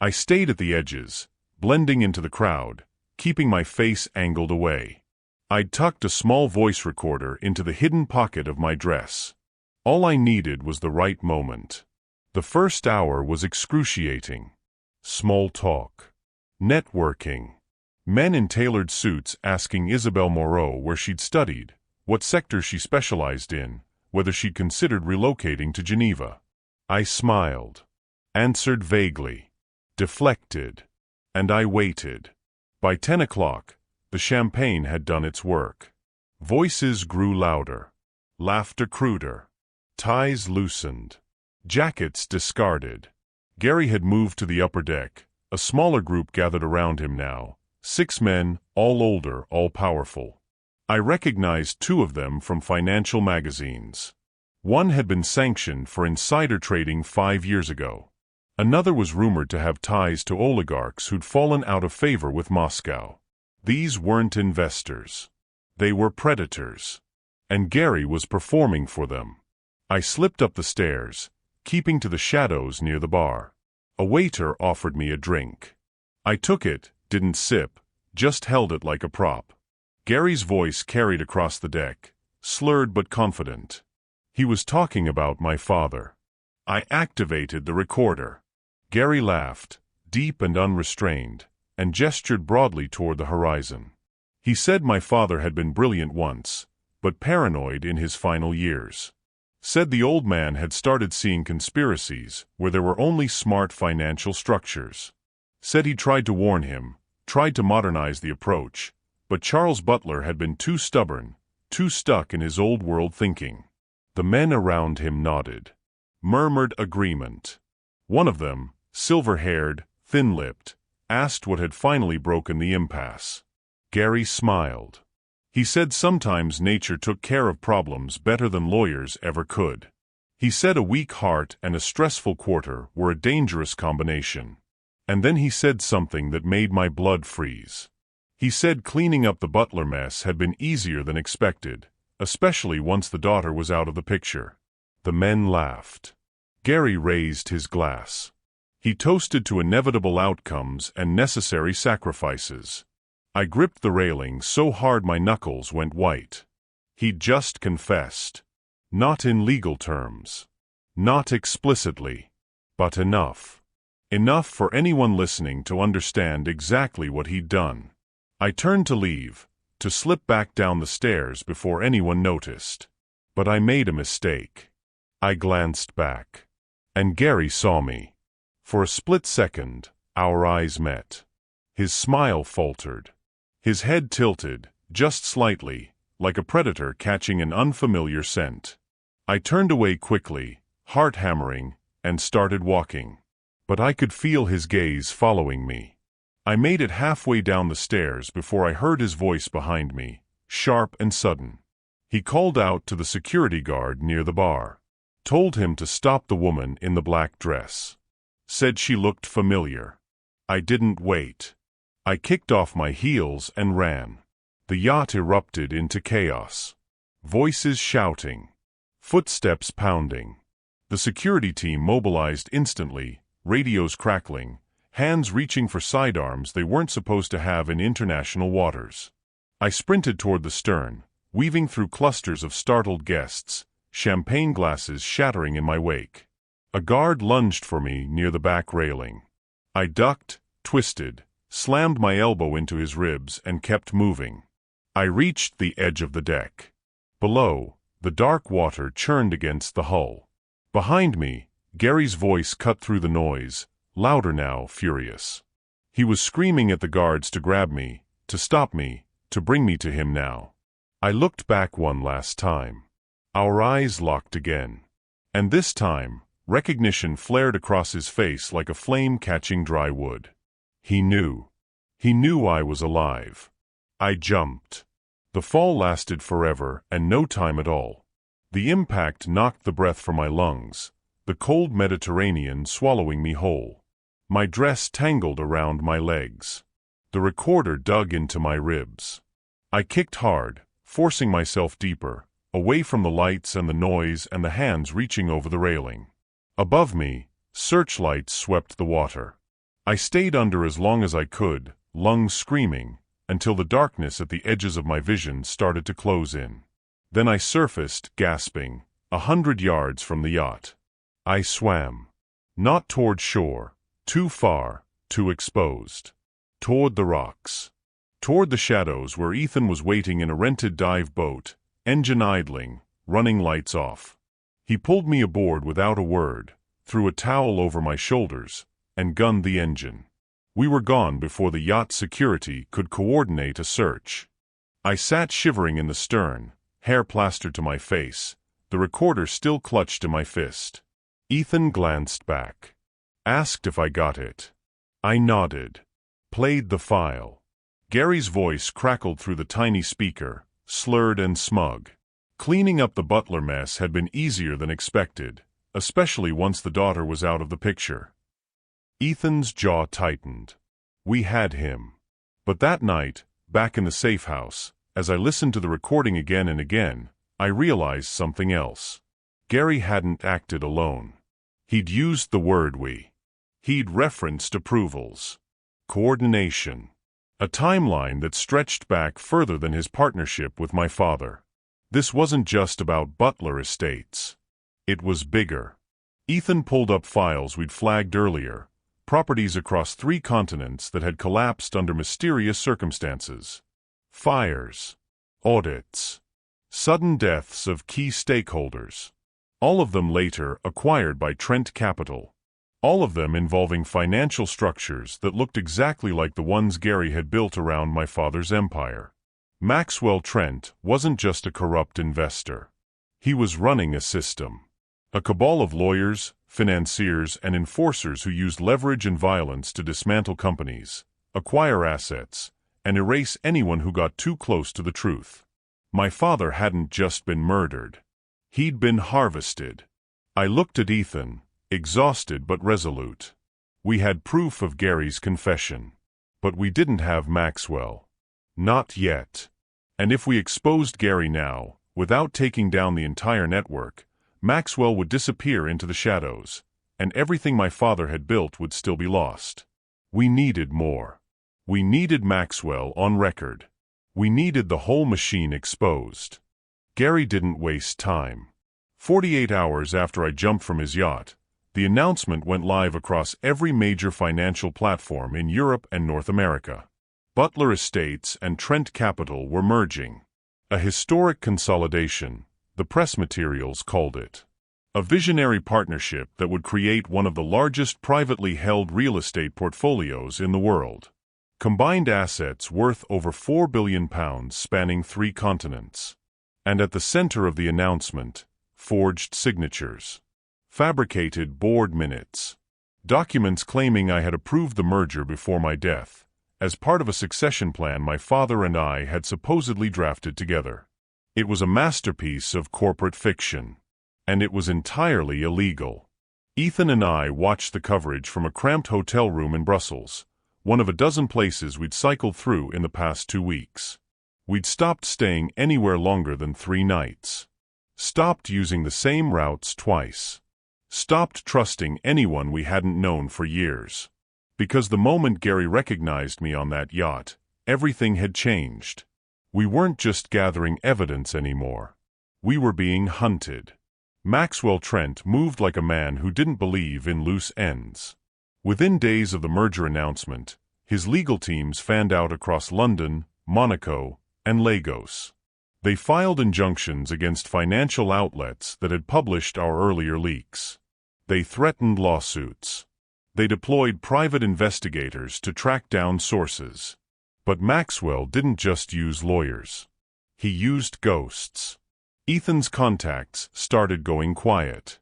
I stayed at the edges, blending into the crowd, keeping my face angled away. I'd tucked a small voice recorder into the hidden pocket of my dress. All I needed was the right moment. The first hour was excruciating. Small talk. Networking. Men in tailored suits asking Isabelle Moreau where she'd studied, what sector she specialized in, whether she'd considered relocating to Geneva. I smiled. Answered vaguely. Deflected. And I waited. By 10 o'clock, the champagne had done its work. Voices grew louder. Laughter cruder. Ties loosened. Jackets discarded. Gary had moved to the upper deck. A smaller group gathered around him now. 6 men, all older, all powerful. I recognized 2 of them from financial magazines. One had been sanctioned for insider trading 5 years ago. Another was rumored to have ties to oligarchs who'd fallen out of favor with Moscow. These weren't investors. They were predators. And Gary was performing for them. I slipped up the stairs, keeping to the shadows near the bar. A waiter offered me a drink. I took it, didn't sip, just held it like a prop. Gary's voice carried across the deck, slurred but confident. He was talking about my father. I activated the recorder. Gary laughed, deep and unrestrained, and gestured broadly toward the horizon. He said my father had been brilliant once, but paranoid in his final years. Said the old man had started seeing conspiracies where there were only smart financial structures. Said he tried to warn him, tried to modernize the approach, but Charles Butler had been too stubborn, too stuck in his old world thinking. The men around him nodded. Murmured agreement. One of them, silver-haired, thin-lipped, asked what had finally broken the impasse. Gary smiled. He said sometimes nature took care of problems better than lawyers ever could. He said a weak heart and a stressful quarter were a dangerous combination. And then he said something that made my blood freeze. He said cleaning up the Butler mess had been easier than expected, especially once the daughter was out of the picture. The men laughed. Gary raised his glass. He toasted to inevitable outcomes and necessary sacrifices. I gripped the railing so hard my knuckles went white. He'd just confessed. Not in legal terms. Not explicitly. But enough. Enough for anyone listening to understand exactly what he'd done. I turned to leave, to slip back down the stairs before anyone noticed. But I made a mistake. I glanced back. And Gary saw me. For a split second, our eyes met. His smile faltered. His head tilted, just slightly, like a predator catching an unfamiliar scent. I turned away quickly, heart hammering, and started walking. But I could feel his gaze following me. I made it halfway down the stairs before I heard his voice behind me, sharp and sudden. He called out to the security guard near the bar. Told him to stop the woman in the black dress. Said she looked familiar. I didn't wait. I kicked off my heels and ran. The yacht erupted into chaos. Voices shouting. Footsteps pounding. The security team mobilized instantly, radios crackling, hands reaching for sidearms they weren't supposed to have in international waters. I sprinted toward the stern, weaving through clusters of startled guests, champagne glasses shattering in my wake. A guard lunged for me near the back railing. I ducked, twisted, slammed my elbow into his ribs and kept moving. I reached the edge of the deck. Below, the dark water churned against the hull. Behind me, Gary's voice cut through the noise, louder now, furious. He was screaming at the guards to grab me, to stop me, to bring me to him now. I looked back one last time. Our eyes locked again. And this time, recognition flared across his face like a flame catching dry wood. He knew. He knew I was alive. I jumped. The fall lasted forever and no time at all. The impact knocked the breath from my lungs, the cold Mediterranean swallowing me whole. My dress tangled around my legs. The recorder dug into my ribs. I kicked hard, forcing myself deeper, away from the lights and the noise and the hands reaching over the railing. Above me, searchlights swept the water. I stayed under as long as I could, lungs screaming, until the darkness at the edges of my vision started to close in. Then I surfaced, gasping, 100 yards from the yacht. I swam. Not toward shore, too far, too exposed. Toward the rocks. Toward the shadows where Ethan was waiting in a rented dive boat, engine idling, running lights off. He pulled me aboard without a word, threw a towel over my shoulders, and gunned the engine. We were gone before the yacht security could coordinate a search. I sat shivering in the stern, hair plastered to my face, the recorder still clutched in my fist. Ethan glanced back. Asked if I got it. I nodded. Played the file. Gary's voice crackled through the tiny speaker, slurred and smug. Cleaning up the butler mess had been easier than expected, especially once the daughter was out of the picture. Ethan's jaw tightened. We had him. But that night, back in the safe house, as I listened to the recording again and again, I realized something else. Gary hadn't acted alone. He'd used the word we. He'd referenced approvals. Coordination. A timeline that stretched back further than his partnership with my father. This wasn't just about Butler Estates. It was bigger. Ethan pulled up files we'd flagged earlier, properties across 3 continents that had collapsed under mysterious circumstances. Fires. Audits. Sudden deaths of key stakeholders. All of them later acquired by Trent Capital. All of them involving financial structures that looked exactly like the ones Gary had built around my father's empire. Maxwell Trent wasn't just a corrupt investor. He was running a system. A cabal of lawyers, financiers, and enforcers who used leverage and violence to dismantle companies, acquire assets, and erase anyone who got too close to the truth. My father hadn't just been murdered. He'd been harvested. I looked at Ethan, exhausted but resolute. We had proof of Gary's confession. But we didn't have Maxwell. Not yet. And if we exposed Gary now, without taking down the entire network, Maxwell would disappear into the shadows, and everything my father had built would still be lost. We needed more. We needed Maxwell on record. We needed the whole machine exposed. Gary didn't waste time. 48 hours after I jumped from his yacht, the announcement went live across every major financial platform in Europe and North America. Butler Estates and Trent Capital were merging. A historic consolidation, the press materials called it. A visionary partnership that would create one of the largest privately held real estate portfolios in the world. Combined assets worth over £4 billion spanning 3 continents. And at the center of the announcement, forged signatures. Fabricated board minutes. Documents claiming I had approved the merger before my death, as part of a succession plan my father and I had supposedly drafted together. It was a masterpiece of corporate fiction. And it was entirely illegal. Ethan and I watched the coverage from a cramped hotel room in Brussels, one of a dozen places we'd cycled through in the past 2 weeks. We'd stopped staying anywhere longer than 3 nights. Stopped using the same routes twice. Stopped trusting anyone we hadn't known for years. Because the moment Gary recognized me on that yacht, everything had changed. We weren't just gathering evidence anymore. We were being hunted. Maxwell Trent moved like a man who didn't believe in loose ends. Within days of the merger announcement, his legal teams fanned out across London, Monaco, and Lagos. They filed injunctions against financial outlets that had published our earlier leaks. They threatened lawsuits. They deployed private investigators to track down sources. But Maxwell didn't just use lawyers. He used ghosts. Ethan's contacts started going quiet.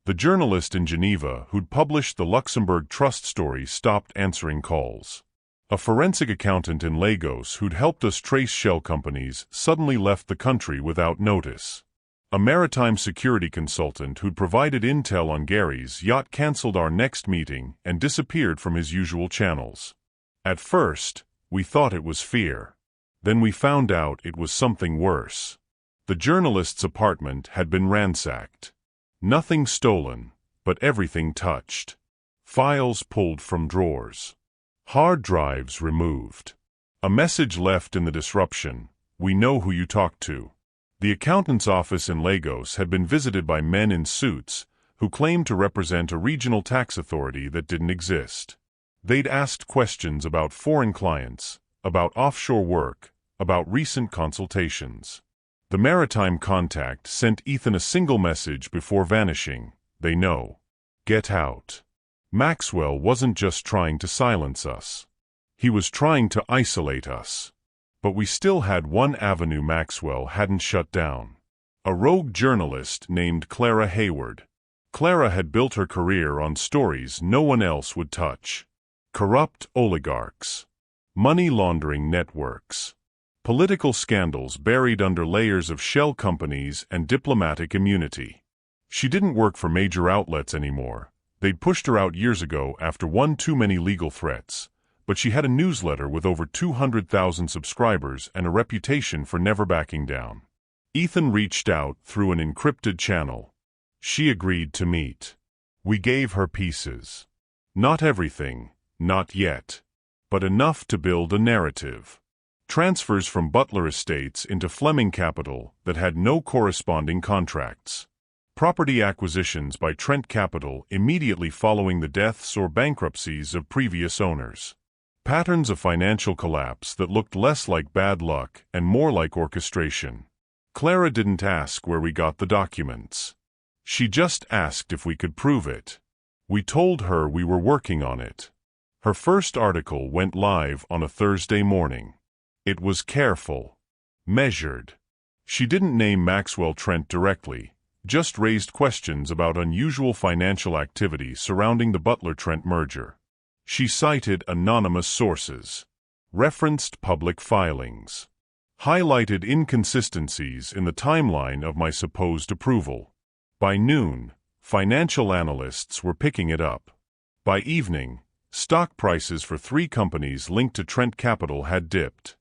The journalist in Geneva who'd published the Luxembourg trust story stopped answering calls. A forensic accountant in Lagos who'd helped us trace shell companies suddenly left the country without notice. A maritime security consultant who'd provided intel on Gary's yacht canceled our next meeting and disappeared from his usual channels. At first, we thought it was fear. Then we found out it was something worse. The journalist's apartment had been ransacked. Nothing stolen, but everything touched. Files pulled from drawers. Hard drives removed. A message left in the disruption: "We know who you talked to." The accountant's office in Lagos had been visited by men in suits who claimed to represent a regional tax authority that didn't exist. They'd asked questions about foreign clients, about offshore work, about recent consultations. The maritime contact sent Ethan a single message before vanishing: "They know. Get out." Maxwell wasn't just trying to silence us. He was trying to isolate us. But we still had one avenue Maxwell hadn't shut down. A rogue journalist named Clara Hayward. Clara had built her career on stories no one else would touch. Corrupt oligarchs. Money laundering networks. Political scandals buried under layers of shell companies and diplomatic immunity. She didn't work for major outlets anymore. They'd pushed her out years ago after one too many legal threats, but she had a newsletter with over 200,000 subscribers and a reputation for never backing down. Ethan reached out through an encrypted channel. She agreed to meet. We gave her pieces. Not everything, not yet, but enough to build a narrative. Transfers from Butler Estates into Fleming Capital that had no corresponding contracts. Property acquisitions by Trent Capital immediately following the deaths or bankruptcies of previous owners. Patterns of financial collapse that looked less like bad luck and more like orchestration. Clara didn't ask where we got the documents. She just asked if we could prove it. We told her we were working on it. Her first article went live on a Thursday morning. It was careful. Measured. She didn't name Maxwell Trent directly, just raised questions about unusual financial activity surrounding the Butler-Trent merger. She cited anonymous sources, referenced public filings, highlighted inconsistencies in the timeline of my supposed approval. By noon, financial analysts were picking it up. By evening, stock prices for 3 companies linked to Trent Capital had dipped.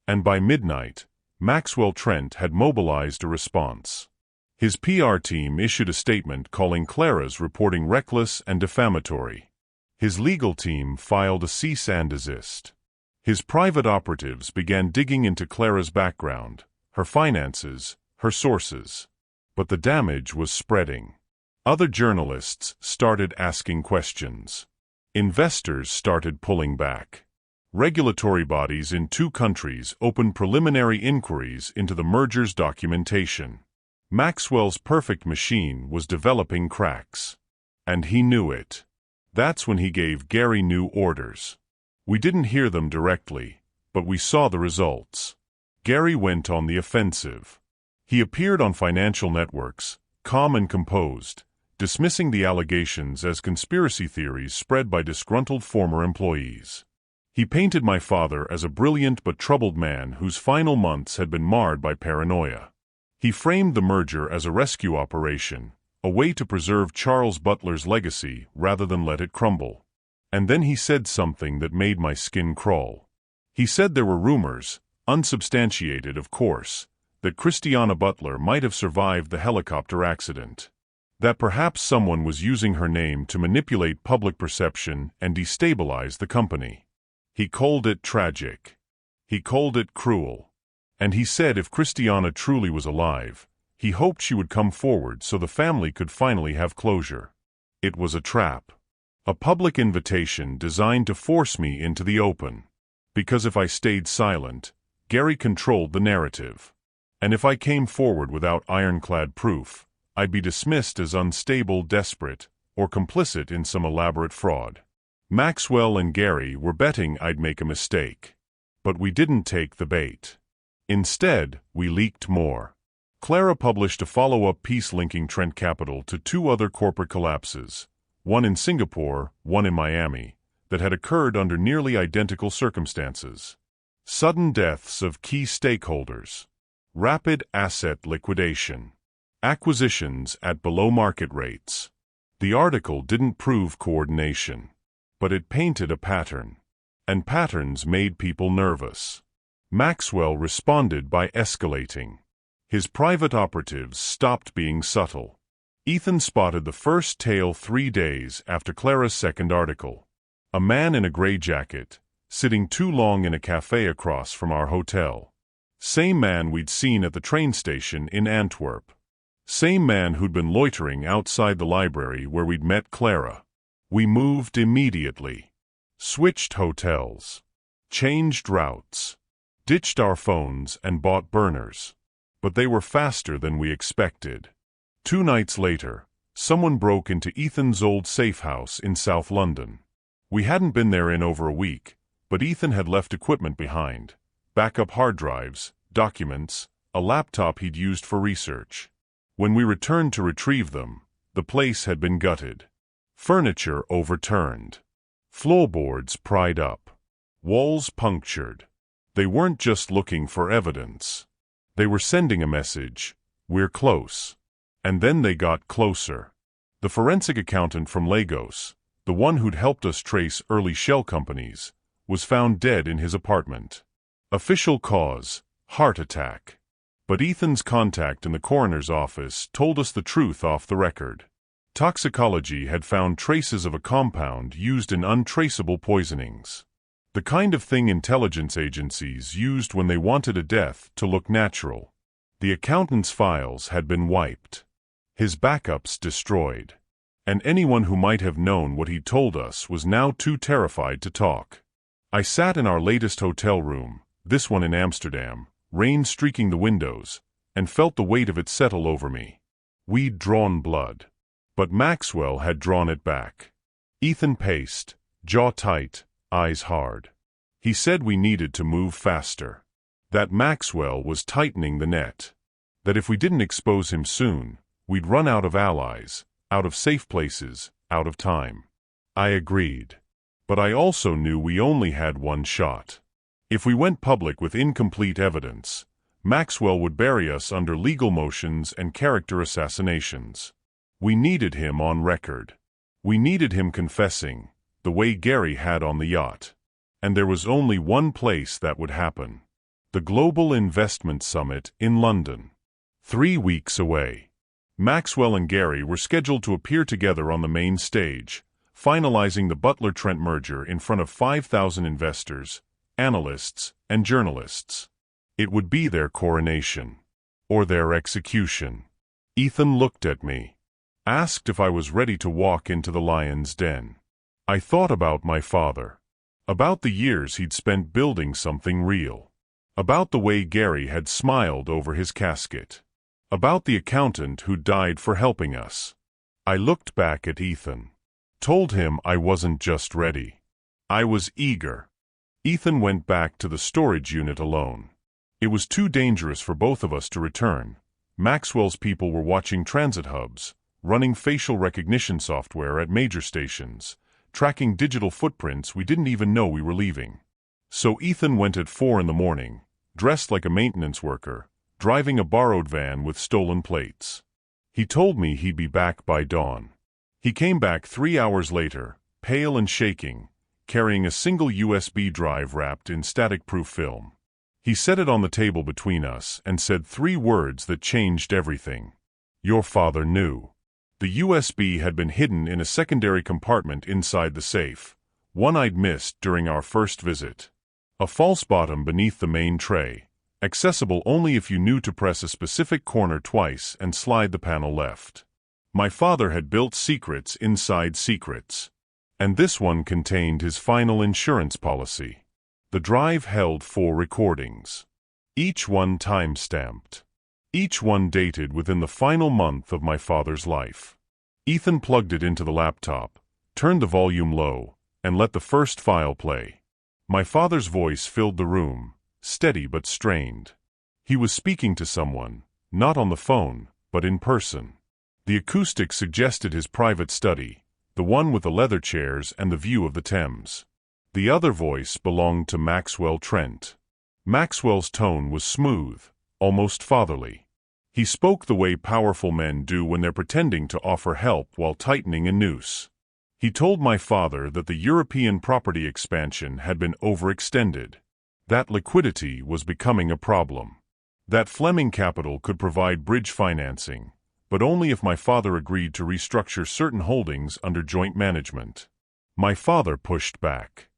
And by midnight, Maxwell Trent had mobilized a response. His PR team issued a statement calling Clara's reporting reckless and defamatory. His legal team filed a cease and desist. His private operatives began digging into Clara's background, her finances, her sources. But the damage was spreading. Other journalists started asking questions. Investors started pulling back. Regulatory bodies in 2 countries opened preliminary inquiries into the merger's documentation. Maxwell's perfect machine was developing cracks. And he knew it. That's when he gave Gary new orders. We didn't hear them directly, but we saw the results. Gary went on the offensive. He appeared on financial networks, calm and composed, dismissing the allegations as conspiracy theories spread by disgruntled former employees. He painted my father as a brilliant but troubled man whose final months had been marred by paranoia. He framed the merger as a rescue operation, a way to preserve Charles Butler's legacy rather than let it crumble. And then he said something that made my skin crawl. He said there were rumors, unsubstantiated of course, that Christiana Butler might have survived the helicopter accident. That perhaps someone was using her name to manipulate public perception and destabilize the company. He called it tragic. He called it cruel. And he said if Christiana truly was alive, he hoped she would come forward so the family could finally have closure. It was a trap. A public invitation designed to force me into the open. Because if I stayed silent, Gary controlled the narrative. And if I came forward without ironclad proof, I'd be dismissed as unstable, desperate, or complicit in some elaborate fraud. Maxwell and Gary were betting I'd make a mistake. But we didn't take the bait. Instead, we leaked more. Clara published a follow-up piece linking Trent Capital to two other corporate collapses, one in Singapore, one in Miami, that had occurred under nearly identical circumstances. Sudden deaths of key stakeholders. Rapid asset liquidation. Acquisitions at below-market rates. The article didn't prove coordination, but it painted a pattern. And patterns made people nervous. Maxwell responded by escalating. His private operatives stopped being subtle. Ethan spotted the first tail 3 days after Clara's second article. A man in a gray jacket, sitting too long in a cafe across from our hotel. Same man we'd seen at the train station in Antwerp. Same man who'd been loitering outside the library where we'd met Clara. We moved immediately. Switched hotels. Changed routes. Ditched our phones and bought burners. But they were faster than we expected. 2 nights later, someone broke into Ethan's old safe house in South London. We hadn't been there in over a week, but Ethan had left equipment behind. Backup hard drives, documents, a laptop he'd used for research. When we returned to retrieve them, the place had been gutted. Furniture overturned. Floorboards pried up. Walls punctured. They weren't just looking for evidence. They were sending a message, "We're close." And then they got closer. The forensic accountant from Lagos, the one who'd helped us trace early shell companies, was found dead in his apartment. Official cause, heart attack. But Ethan's contact in the coroner's office told us the truth off the record. Toxicology had found traces of a compound used in untraceable poisonings. The kind of thing intelligence agencies used when they wanted a death to look natural. The accountant's files had been wiped. His backups destroyed. And anyone who might have known what he'd told us was now too terrified to talk. I sat in our latest hotel room, this one in Amsterdam, rain streaking the windows, and felt the weight of it settle over me. We'd drawn blood. But Maxwell had drawn it back. Ethan paced, jaw tight, eyes hard. He said we needed to move faster. That Maxwell was tightening the net. That if we didn't expose him soon, we'd run out of allies, out of safe places, out of time. I agreed. But I also knew we only had one shot. If we went public with incomplete evidence, Maxwell would bury us under legal motions and character assassinations. We needed him on record. We needed him confessing, the way Gary had on the yacht. And there was only one place that would happen. The Global Investment Summit in London. 3 weeks away. Maxwell and Gary were scheduled to appear together on the main stage, finalizing the Butler-Trent merger in front of 5,000 investors, analysts, and journalists. It would be their coronation. Or their execution. Ethan looked at me. Asked if I was ready to walk into the lion's den. I thought about my father. About the years he'd spent building something real. About the way Gary had smiled over his casket. About the accountant who died for helping us. I looked back at Ethan. Told him I wasn't just ready. I was eager. Ethan went back to the storage unit alone. It was too dangerous for both of us to return. Maxwell's people were watching transit hubs, running facial recognition software at major stations, tracking digital footprints we didn't even know we were leaving. So Ethan went at 4 in the morning, dressed like a maintenance worker, driving a borrowed van with stolen plates. He told me he'd be back by dawn. He came back 3 hours later, pale and shaking, carrying a single USB drive wrapped in static-proof film. He set it on the table between us and said 3 words that changed everything. Your father knew. The USB had been hidden in a secondary compartment inside the safe, one I'd missed during our first visit. A false bottom beneath the main tray, accessible only if you knew to press a specific corner twice and slide the panel left. My father had built secrets inside secrets. And this one contained his final insurance policy. The drive held 4 recordings. Each one time-stamped. Each one dated within the final month of my father's life. Ethan plugged it into the laptop, turned the volume low, and let the first file play. My father's voice filled the room, steady but strained. He was speaking to someone, not on the phone, but in person. The acoustics suggested his private study, the one with the leather chairs and the view of the Thames. The other voice belonged to Maxwell Trent. Maxwell's tone was smooth, almost fatherly. He spoke the way powerful men do when they're pretending to offer help while tightening a noose. He told my father that the European property expansion had been overextended. That liquidity was becoming a problem. That Fleming Capital could provide bridge financing, but only if my father agreed to restructure certain holdings under joint management. My father pushed back.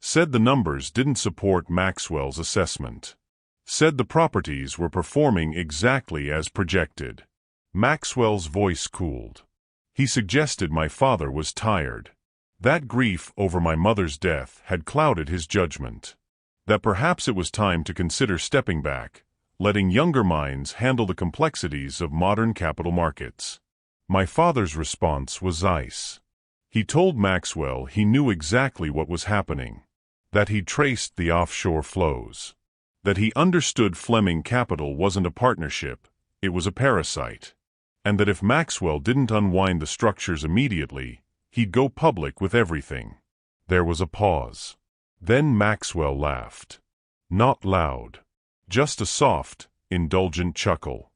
Said the numbers didn't support Maxwell's assessment. Said the properties were performing exactly as projected. Maxwell's voice cooled. He suggested my father was tired. That grief over my mother's death had clouded his judgment. That perhaps it was time to consider stepping back, letting younger minds handle the complexities of modern capital markets. My father's response was ice. He told Maxwell he knew exactly what was happening. That he'd traced the offshore flows. That he understood Fleming Capital wasn't a partnership, it was a parasite. And that if Maxwell didn't unwind the structures immediately, he'd go public with everything. There was a pause. Then Maxwell laughed. Not loud. Just a soft, indulgent chuckle.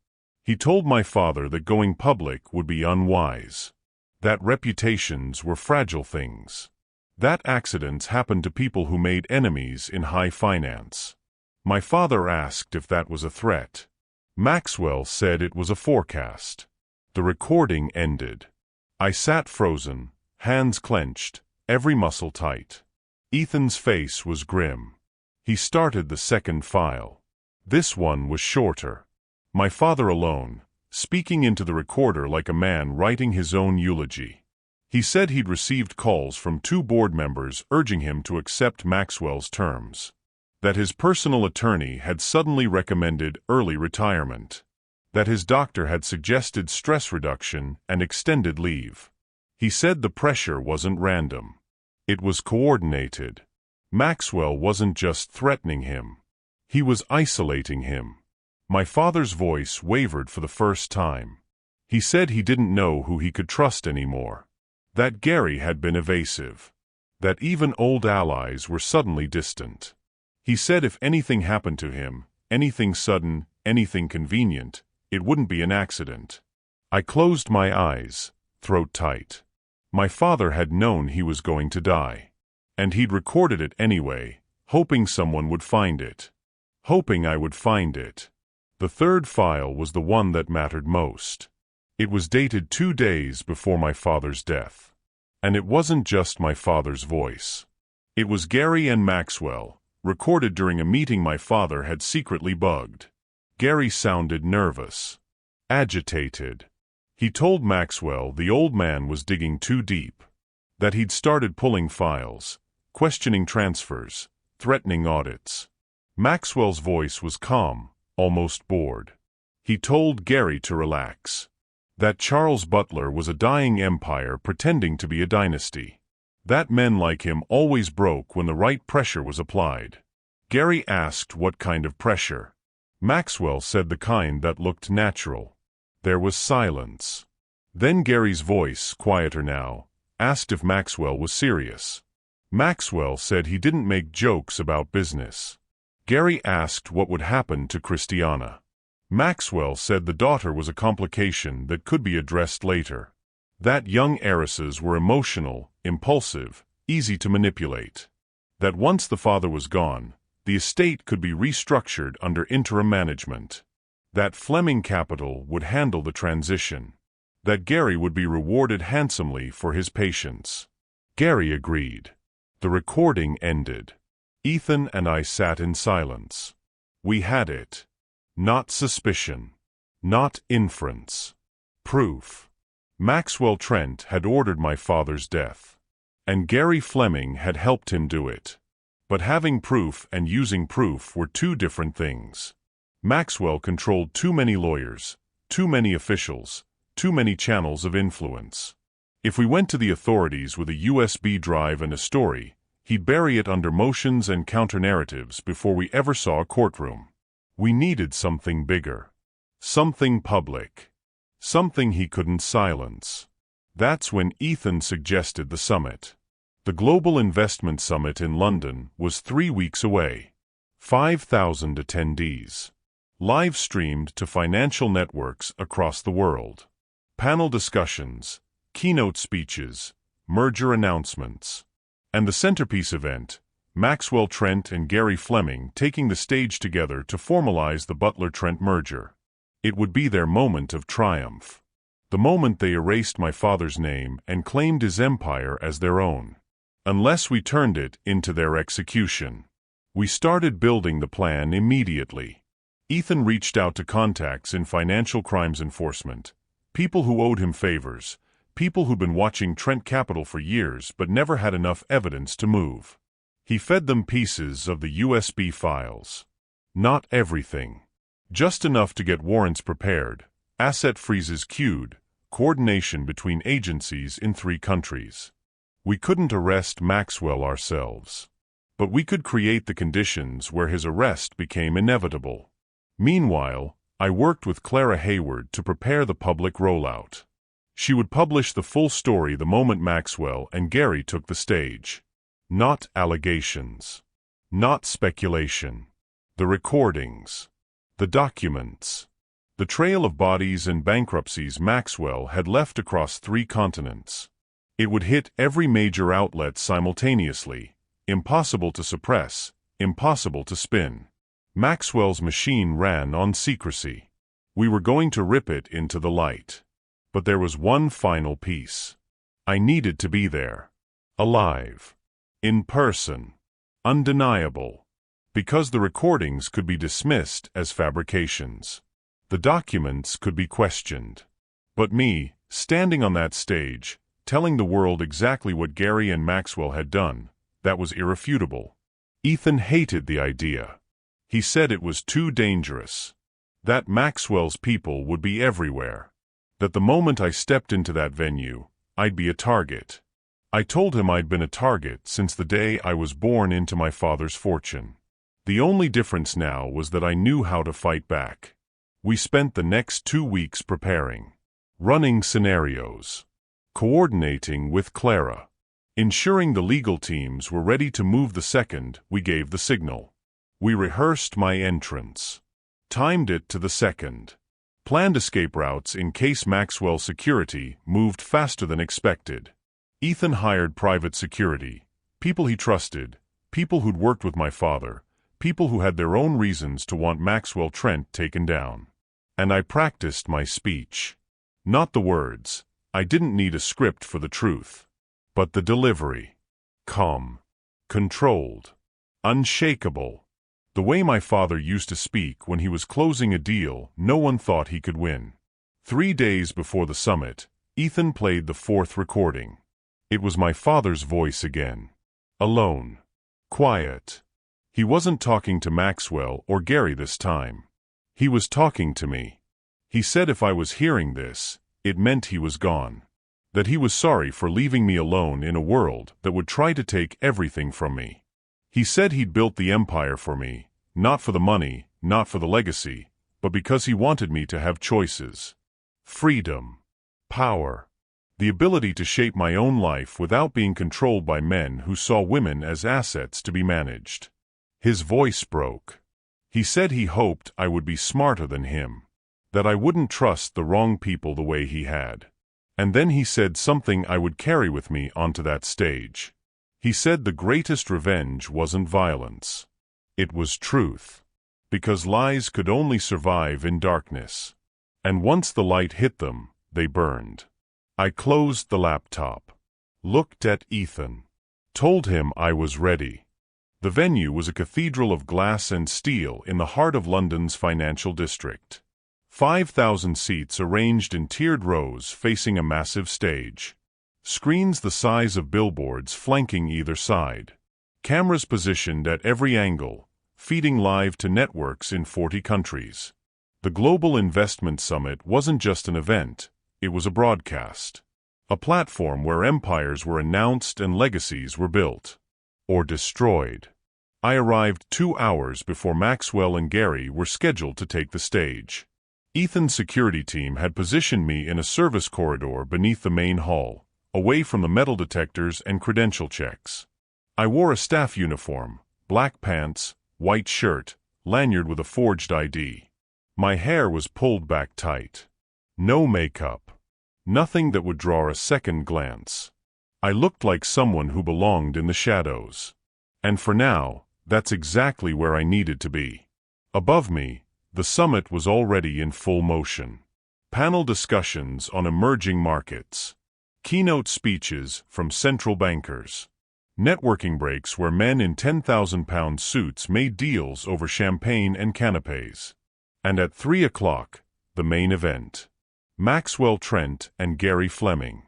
He told my father that going public would be unwise. That reputations were fragile things. That accidents happened to people who made enemies in high finance. My father asked if that was a threat. Maxwell said it was a forecast. The recording ended. I sat frozen, hands clenched, every muscle tight. Ethan's face was grim. He started the second file. This one was shorter. My father alone, speaking into the recorder like a man writing his own eulogy. He said he'd received calls from 2 board members urging him to accept Maxwell's terms. That his personal attorney had suddenly recommended early retirement. That his doctor had suggested stress reduction and extended leave. He said the pressure wasn't random. It was coordinated. Maxwell wasn't just threatening him. He was isolating him. My father's voice wavered for the first time. He said he didn't know who he could trust anymore. That Gary had been evasive. That even old allies were suddenly distant. He said if anything happened to him, anything sudden, anything convenient, it wouldn't be an accident. I closed my eyes, throat tight. My father had known he was going to die. And he'd recorded it anyway, hoping someone would find it. Hoping I would find it. The third file was the one that mattered most. It was dated 2 days before my father's death. And it wasn't just my father's voice. It was Gary and Maxwell, recorded during a meeting my father had secretly bugged. Gary sounded nervous. Agitated. He told Maxwell the old man was digging too deep. That he'd started pulling files, questioning transfers, threatening audits. Maxwell's voice was calm, almost bored. He told Gary to relax. That Charles Butler was a dying empire pretending to be a dynasty. That men like him always broke when the right pressure was applied. Gary asked what kind of pressure. Maxwell said the kind that looked natural. There was silence. Then Gary's voice, quieter now, asked if Maxwell was serious. Maxwell said he didn't make jokes about business. Gary asked what would happen to Christiana. Maxwell said the daughter was a complication that could be addressed later. That young heiresses were emotional, impulsive, easy to manipulate. That once the father was gone, the estate could be restructured under interim management. That Fleming Capital would handle the transition. That Gary would be rewarded handsomely for his patience. Gary agreed. The recording ended. Ethan and I sat in silence. We had it. Not suspicion. Not inference. Proof. Maxwell Trent had ordered my father's death. And Gary Fleming had helped him do it. But having proof and using proof were 2 different things. Maxwell controlled too many lawyers, too many officials, too many channels of influence. If we went to the authorities with a USB drive and a story, he'd bury it under motions and counter-narratives before we ever saw a courtroom. We needed something bigger. Something public. Something he couldn't silence. That's when Ethan suggested the summit. The Global Investment Summit in London was 3 weeks away. 5,000 attendees. Live-streamed to financial networks across the world. Panel discussions, keynote speeches, merger announcements. And the centerpiece event, Maxwell Trent and Gary Fleming taking the stage together to formalize the Butler-Trent merger. It would be their moment of triumph. The moment they erased my father's name and claimed his empire as their own. Unless we turned it into their execution. We started building the plan immediately. Ethan reached out to contacts in financial crimes enforcement, people who owed him favors, people who'd been watching Trent Capital for years but never had enough evidence to move. He fed them pieces of the USB files. Not everything. Just enough to get warrants prepared, asset freezes queued, coordination between agencies in 3 countries. We couldn't arrest Maxwell ourselves. But we could create the conditions where his arrest became inevitable. Meanwhile, I worked with Clara Hayward to prepare the public rollout. She would publish the full story the moment Maxwell and Gary took the stage. Not allegations. Not speculation. The recordings. The documents. The trail of bodies and bankruptcies Maxwell had left across 3 continents. It would hit every major outlet simultaneously. Impossible to suppress, impossible to spin. Maxwell's machine ran on secrecy. We were going to rip it into the light. But there was one final piece. I needed to be there. Alive. In person. Undeniable. Because the recordings could be dismissed as fabrications. The documents could be questioned. But me, standing on that stage, telling the world exactly what Gary and Maxwell had done, that was irrefutable. Ethan hated the idea. He said it was too dangerous. That Maxwell's people would be everywhere. That the moment I stepped into that venue, I'd be a target. I told him I'd been a target since the day I was born into my father's fortune. The only difference now was that I knew how to fight back. We spent the next 2 weeks preparing. Running scenarios. Coordinating with Clara. Ensuring the legal teams were ready to move the second we gave the signal. We rehearsed my entrance. Timed it to the second. Planned escape routes in case Maxwell's security moved faster than expected. Ethan hired private security, people he trusted, people who'd worked with my father, people who had their own reasons to want Maxwell Trent taken down. And I practiced my speech. Not the words. I didn't need a script for the truth. But the delivery. Calm. Controlled. Unshakable. The way my father used to speak when he was closing a deal no one thought he could win. 3 days before the summit, Ethan played the 4th recording. It was my father's voice again. Alone. Quiet. He wasn't talking to Maxwell or Gary this time. He was talking to me. He said if I was hearing this, it meant he was gone. That he was sorry for leaving me alone in a world that would try to take everything from me. He said he'd built the empire for me, not for the money, not for the legacy, but because he wanted me to have choices. Freedom. Power. The ability to shape my own life without being controlled by men who saw women as assets to be managed. His voice broke. He said he hoped I would be smarter than him. That I wouldn't trust the wrong people the way he had. And then he said something I would carry with me onto that stage. He said the greatest revenge wasn't violence. It was truth. Because lies could only survive in darkness. And once the light hit them, they burned. I closed the laptop. Looked at Ethan. Told him I was ready. The venue was a cathedral of glass and steel in the heart of London's financial district. 5,000 seats arranged in tiered rows facing a massive stage. Screens the size of billboards flanking either side. Cameras positioned at every angle, feeding live to networks in 40 countries. The Global Investment Summit wasn't just an event, it was a broadcast. A platform where empires were announced and legacies were built. Or destroyed. I arrived 2 hours before Maxwell and Gary were scheduled to take the stage. Ethan's security team had positioned me in a service corridor beneath the main hall, away from the metal detectors and credential checks. I wore a staff uniform, black pants, white shirt, lanyard with a forged ID. My hair was pulled back tight. No makeup. Nothing that would draw a second glance. I looked like someone who belonged in the shadows. And for now, that's exactly where I needed to be. Above me, the summit was already in full motion. Panel discussions on emerging markets. Keynote speeches from central bankers. Networking breaks where men in 10,000-pound suits made deals over champagne and canapés. And at 3 o'clock, the main event. Maxwell Trent and Gary Fleming.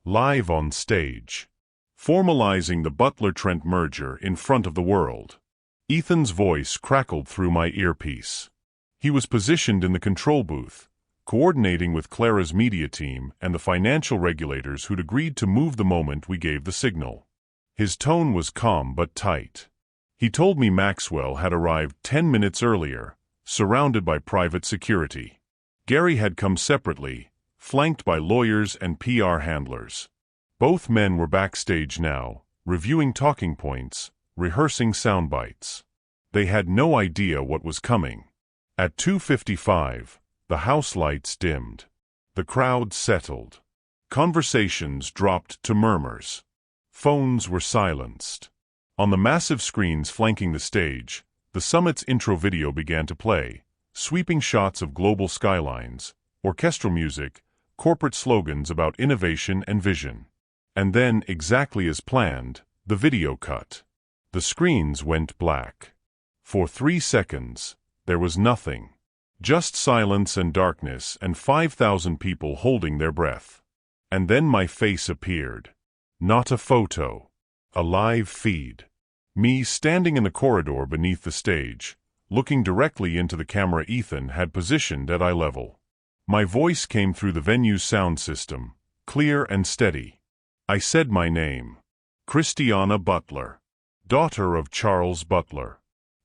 Live on stage. Formalizing the Butler-Trent merger in front of the world. Ethan's voice crackled through my earpiece. He was positioned in the control booth, coordinating with Clara's media team and the financial regulators who'd agreed to move the moment we gave the signal. His tone was calm but tight. He told me Maxwell had arrived 10 minutes earlier, surrounded by private security. Gary had come separately, flanked by lawyers and PR handlers. Both men were backstage now, reviewing talking points, rehearsing sound bites. They had no idea what was coming. At 2:55, the house lights dimmed. The crowd settled. Conversations dropped to murmurs. Phones were silenced. On the massive screens flanking the stage, the summit's intro video began to play, sweeping shots of global skylines, orchestral music, corporate slogans about innovation and vision. And then, exactly as planned, the video cut. The screens went black. For 3 seconds, there was nothing. Just silence and darkness and 5,000 people holding their breath. And then my face appeared. Not a photo. A live feed. Me standing in the corridor beneath the stage, looking directly into the camera Ethan had positioned at eye level. My voice came through the venue's sound system, clear and steady. I said my name. Christiana Butler. Daughter of Charles Butler.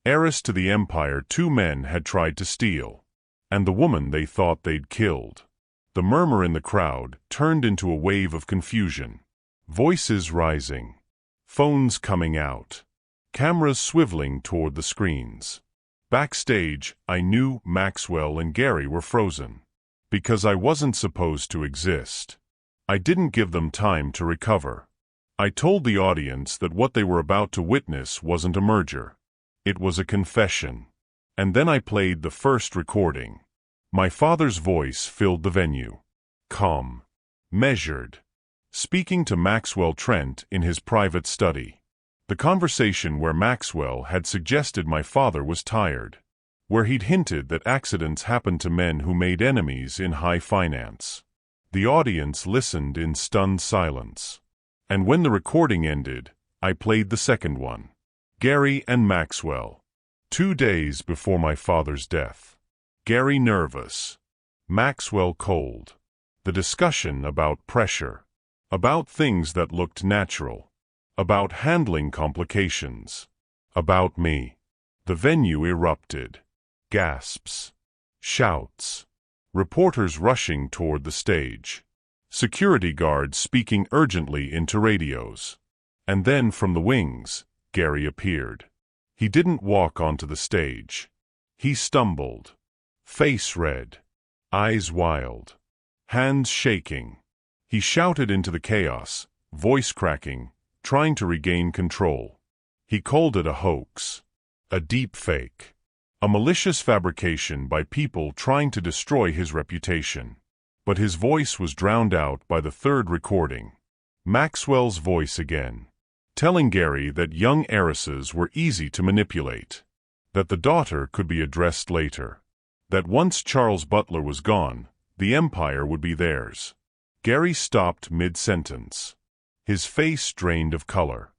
Heiress to the empire 2 men had tried to steal. And the woman they thought they'd killed. The murmur in the crowd turned into a wave of confusion. Voices rising. Phones coming out. Cameras swiveling toward the screens. Backstage, I knew Maxwell and Gary were frozen. Because I wasn't supposed to exist. I didn't give them time to recover. I told the audience that what they were about to witness wasn't a merger. It was a confession. And then I played the first recording. My father's voice filled the venue. Calm. Measured. Speaking to Maxwell Trent in his private study. The conversation where Maxwell had suggested my father was tired. Where he'd hinted that accidents happened to men who made enemies in high finance. The audience listened in stunned silence. And when the recording ended, I played the second one. Gary and Maxwell. 2 days before my father's death. Gary nervous. Maxwell cold. The discussion about pressure. About things that looked natural. About handling complications. About me. The venue erupted. Gasps. Shouts. Reporters rushing toward the stage. Security guards speaking urgently into radios. And then from the wings, Gary appeared. He didn't walk onto the stage. He stumbled. Face red. Eyes wild. Hands shaking. He shouted into the chaos, voice cracking, trying to regain control. He called it a hoax. A deep fake. A malicious fabrication by people trying to destroy his reputation. But his voice was drowned out by the third recording. Maxwell's voice again. Telling Gary that young heiresses were easy to manipulate. That the daughter could be addressed later. That once Charles Butler was gone, the empire would be theirs. Gary stopped mid-sentence. His face drained of color.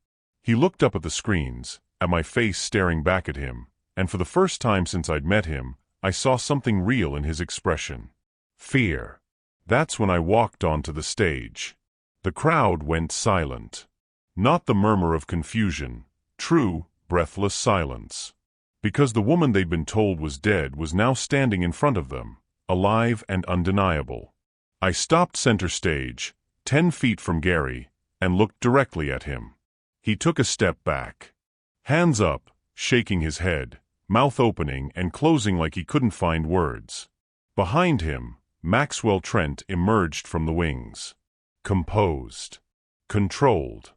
He looked up at the screens, at my face staring back at him, and for the first time since I'd met him, I saw something real in his expression. Fear. That's when I walked onto the stage. The crowd went silent. Not the murmur of confusion, true, breathless silence. Because the woman they'd been told was dead was now standing in front of them, alive and undeniable. I stopped center stage, 10 feet from Gary, and looked directly at him. He took a step back. Hands up, shaking his head, mouth opening and closing like he couldn't find words. Behind him, Maxwell Trent emerged from the wings. Composed. Controlled.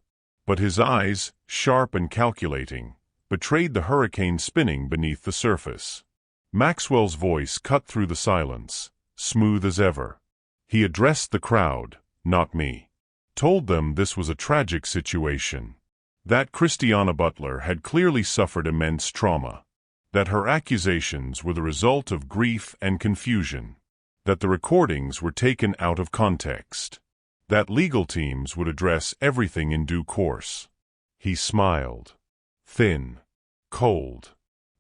But his eyes, sharp and calculating, betrayed the hurricane spinning beneath the surface. Maxwell's voice cut through the silence, smooth as ever. He addressed the crowd, not me. Told them this was a tragic situation. That Christiana Butler had clearly suffered immense trauma. That her accusations were the result of grief and confusion. That the recordings were taken out of context. That legal teams would address everything in due course. He smiled. Thin. Cold.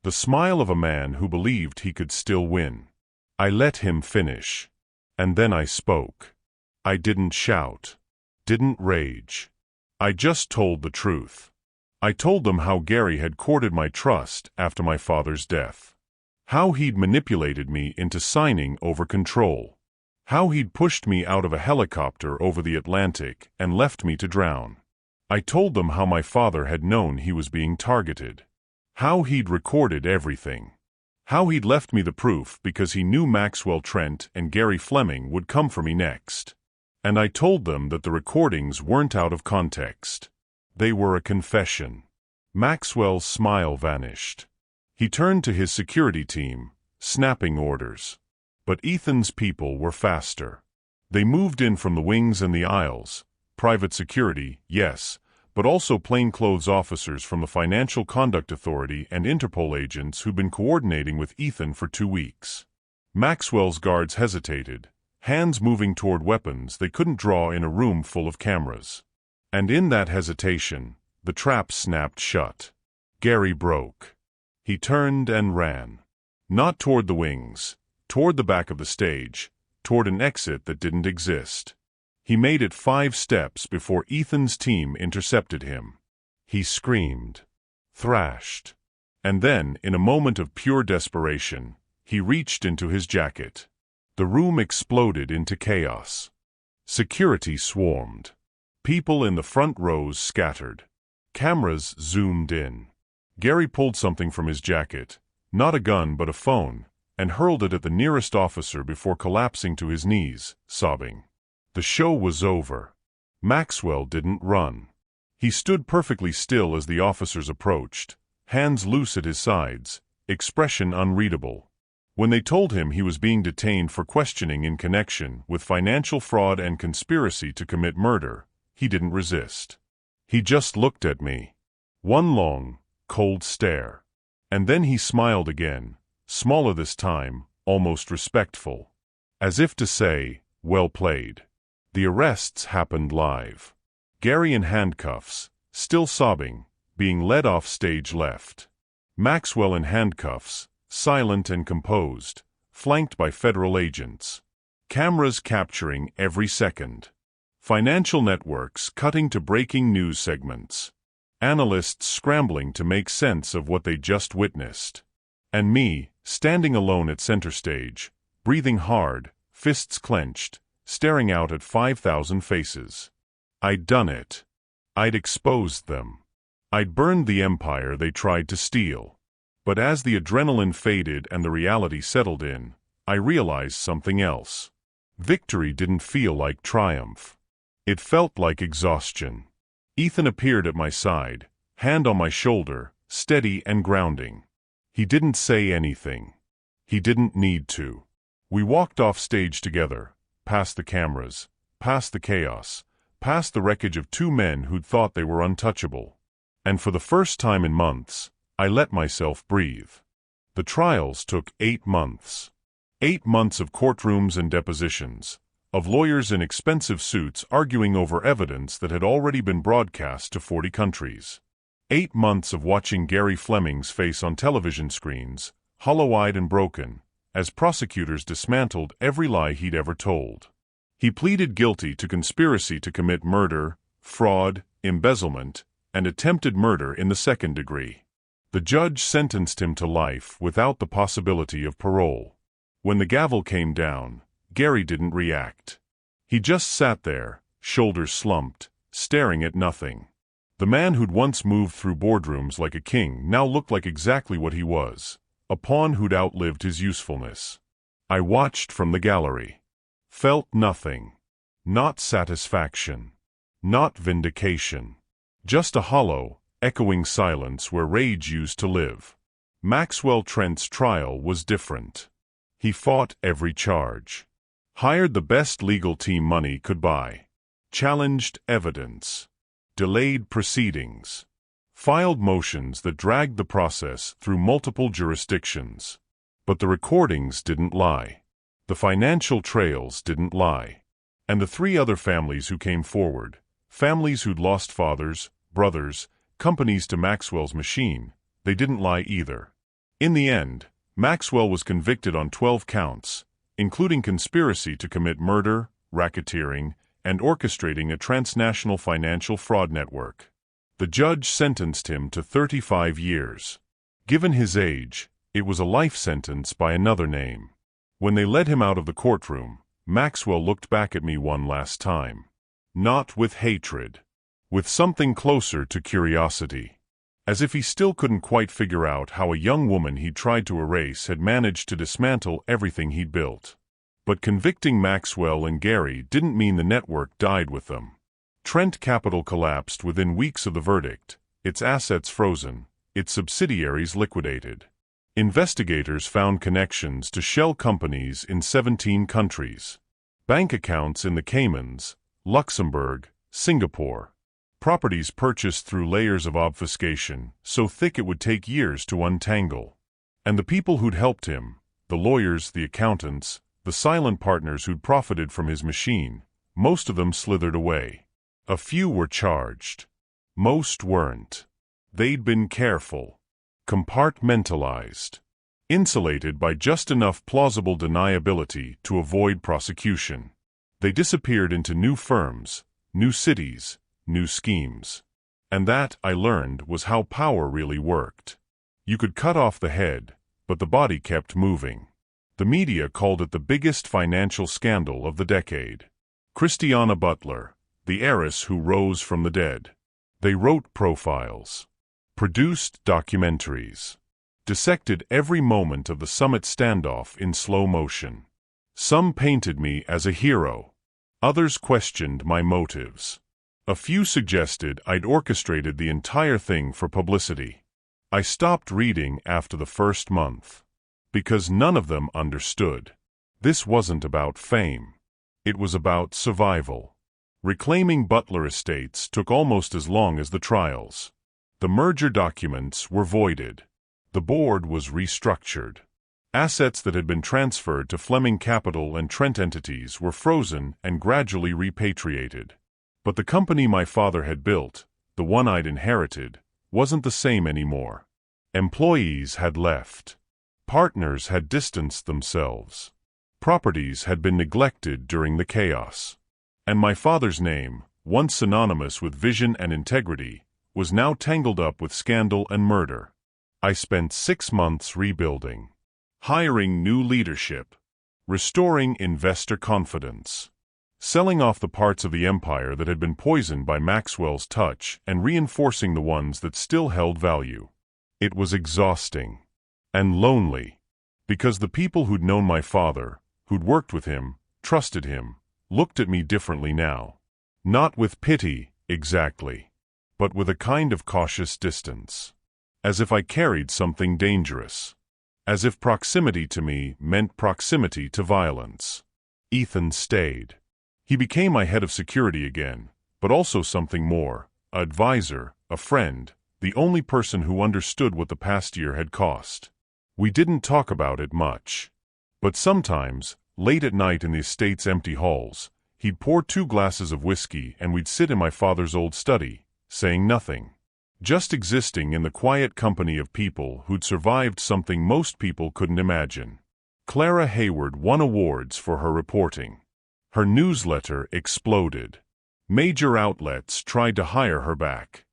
The smile of a man who believed he could still win. I let him finish. And then I spoke. I didn't shout. Didn't rage. I just told the truth. I told them how Gary had courted my trust after my father's death. How he'd manipulated me into signing over control. How he'd pushed me out of a helicopter over the Atlantic and left me to drown. I told them how my father had known he was being targeted. How he'd recorded everything. How he'd left me the proof because he knew Maxwell Trent and Gary Fleming would come for me next. And I told them that the recordings weren't out of context. They were a confession. Maxwell's smile vanished. He turned to his security team, snapping orders. But Ethan's people were faster. They moved in from the wings and the aisles. Private security, yes, but also plainclothes officers from the Financial Conduct Authority and Interpol agents who'd been coordinating with Ethan for 2 weeks. Maxwell's guards hesitated, hands moving toward weapons they couldn't draw in a room full of cameras. And in that hesitation, the trap snapped shut. Gary broke. He turned and ran. Not toward the wings, toward the back of the stage, toward an exit that didn't exist. He made it 5 steps before Ethan's team intercepted him. He screamed, thrashed. And then, in a moment of pure desperation, he reached into his jacket. The room exploded into chaos. Security swarmed. People in the front rows scattered. Cameras zoomed in. Gary pulled something from his jacket, not a gun but a phone, and hurled it at the nearest officer before collapsing to his knees, sobbing. The show was over. Maxwell didn't run. He stood perfectly still as the officers approached, hands loose at his sides, expression unreadable. When they told him he was being detained for questioning in connection with financial fraud and conspiracy to commit murder, he didn't resist. He just looked at me. One long, cold stare. And then he smiled again, smaller this time, almost respectful. As if to say, well played. The arrests happened live. Gary in handcuffs, still sobbing, being led off stage left. Maxwell in handcuffs, silent and composed, flanked by federal agents. Cameras capturing every second. Financial networks cutting to breaking news segments. Analysts scrambling to make sense of what they just witnessed. And me, standing alone at center stage, breathing hard, fists clenched, staring out at 5,000 faces. I'd done it. I'd exposed them. I'd burned the empire they tried to steal. But as the adrenaline faded and the reality settled in, I realized something else. Victory didn't feel like triumph. It felt like exhaustion. Ethan appeared at my side, hand on my shoulder, steady and grounding. He didn't say anything. He didn't need to. We walked off stage together, past the cameras, past the chaos, past the wreckage of 2 men who'd thought they were untouchable. And for the first time in months, I let myself breathe. The trials took 8 months. 8 months of courtrooms and depositions, of lawyers in expensive suits arguing over evidence that had already been broadcast to 40 countries. 8 months of watching Gary Fleming's face on television screens, hollow-eyed and broken, as prosecutors dismantled every lie he'd ever told. He pleaded guilty to conspiracy to commit murder, fraud, embezzlement, and attempted murder in the second degree. The judge sentenced him to life without the possibility of parole. When the gavel came down, Gary didn't react. He just sat there, shoulders slumped, staring at nothing. The man who'd once moved through boardrooms like a king now looked like exactly what he was, a pawn who'd outlived his usefulness. I watched from the gallery. Felt nothing. Not satisfaction. Not vindication. Just a hollow, echoing silence where rage used to live. Maxwell Trent's trial was different. He fought every charge. Hired the best legal team money could buy. Challenged evidence. Delayed proceedings. Filed motions that dragged the process through multiple jurisdictions. But the recordings didn't lie. The financial trails didn't lie. And the 3 other families who came forward, families who'd lost fathers, brothers, companies to Maxwell's machine, they didn't lie either. In the end, Maxwell was convicted on 12 counts, including conspiracy to commit murder, racketeering, and orchestrating a transnational financial fraud network. The judge sentenced him to 35 years. Given his age, it was a life sentence by another name. When they led him out of the courtroom, Maxwell looked back at me one last time. Not with hatred. With something closer to curiosity. As if he still couldn't quite figure out how a young woman he'd tried to erase had managed to dismantle everything he'd built. But convicting Maxwell and Gary didn't mean the network died with them. Trent Capital collapsed within weeks of the verdict, its assets frozen, its subsidiaries liquidated. Investigators found connections to shell companies in 17 countries. Bank accounts in the Caymans, Luxembourg, Singapore. Properties purchased through layers of obfuscation, so thick it would take years to untangle. And the people who'd helped him, the lawyers, the accountants, the silent partners who'd profited from his machine, most of them slithered away. A few were charged. Most weren't. They'd been careful. Compartmentalized. Insulated by just enough plausible deniability to avoid prosecution. They disappeared into new firms, new cities, new schemes. And that, I learned, was how power really worked. You could cut off the head, but the body kept moving. The media called it the biggest financial scandal of the decade. Christiana Butler, the heiress who rose from the dead. They wrote profiles. Produced documentaries. Dissected every moment of the summit standoff in slow motion. Some painted me as a hero. Others questioned my motives. A few suggested I'd orchestrated the entire thing for publicity. I stopped reading after the first month. Because none of them understood. This wasn't about fame. It was about survival. Reclaiming Butler estates took almost as long as the trials. The merger documents were voided. The board was restructured. Assets that had been transferred to Fleming Capital and Trent entities were frozen and gradually repatriated. But the company my father had built, the one I'd inherited, wasn't the same anymore. Employees had left. Partners had distanced themselves. Properties had been neglected during the chaos. And my father's name, once synonymous with vision and integrity, was now tangled up with scandal and murder. I spent 6 months rebuilding. Hiring new leadership. Restoring investor confidence. Selling off the parts of the empire that had been poisoned by Maxwell's touch and reinforcing the ones that still held value. It was exhausting. And lonely. Because the people who'd known my father, who'd worked with him, trusted him, looked at me differently now. Not with pity, exactly. But with a kind of cautious distance. As if I carried something dangerous. As if proximity to me meant proximity to violence. Ethan stayed. He became my head of security again, but also something more, an advisor, a friend, the only person who understood what the past year had cost. We didn't talk about it much. But sometimes, late at night in the estate's empty halls, he'd pour 2 glasses of whiskey and we'd sit in my father's old study, saying nothing. just existing in the quiet company of people who'd survived something most people couldn't imagine. Clara Hayward won awards for her reporting. Her newsletter exploded. Major outlets tried to hire her back.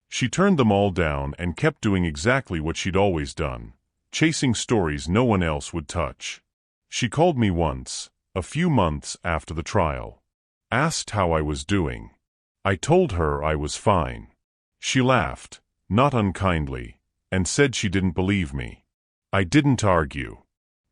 She turned them all down and kept doing exactly what she'd always done, chasing stories no one else would touch. She called me once, a few months after the trial. Asked how I was doing. I told her I was fine. She laughed, not unkindly, and said she didn't believe me. I didn't argue.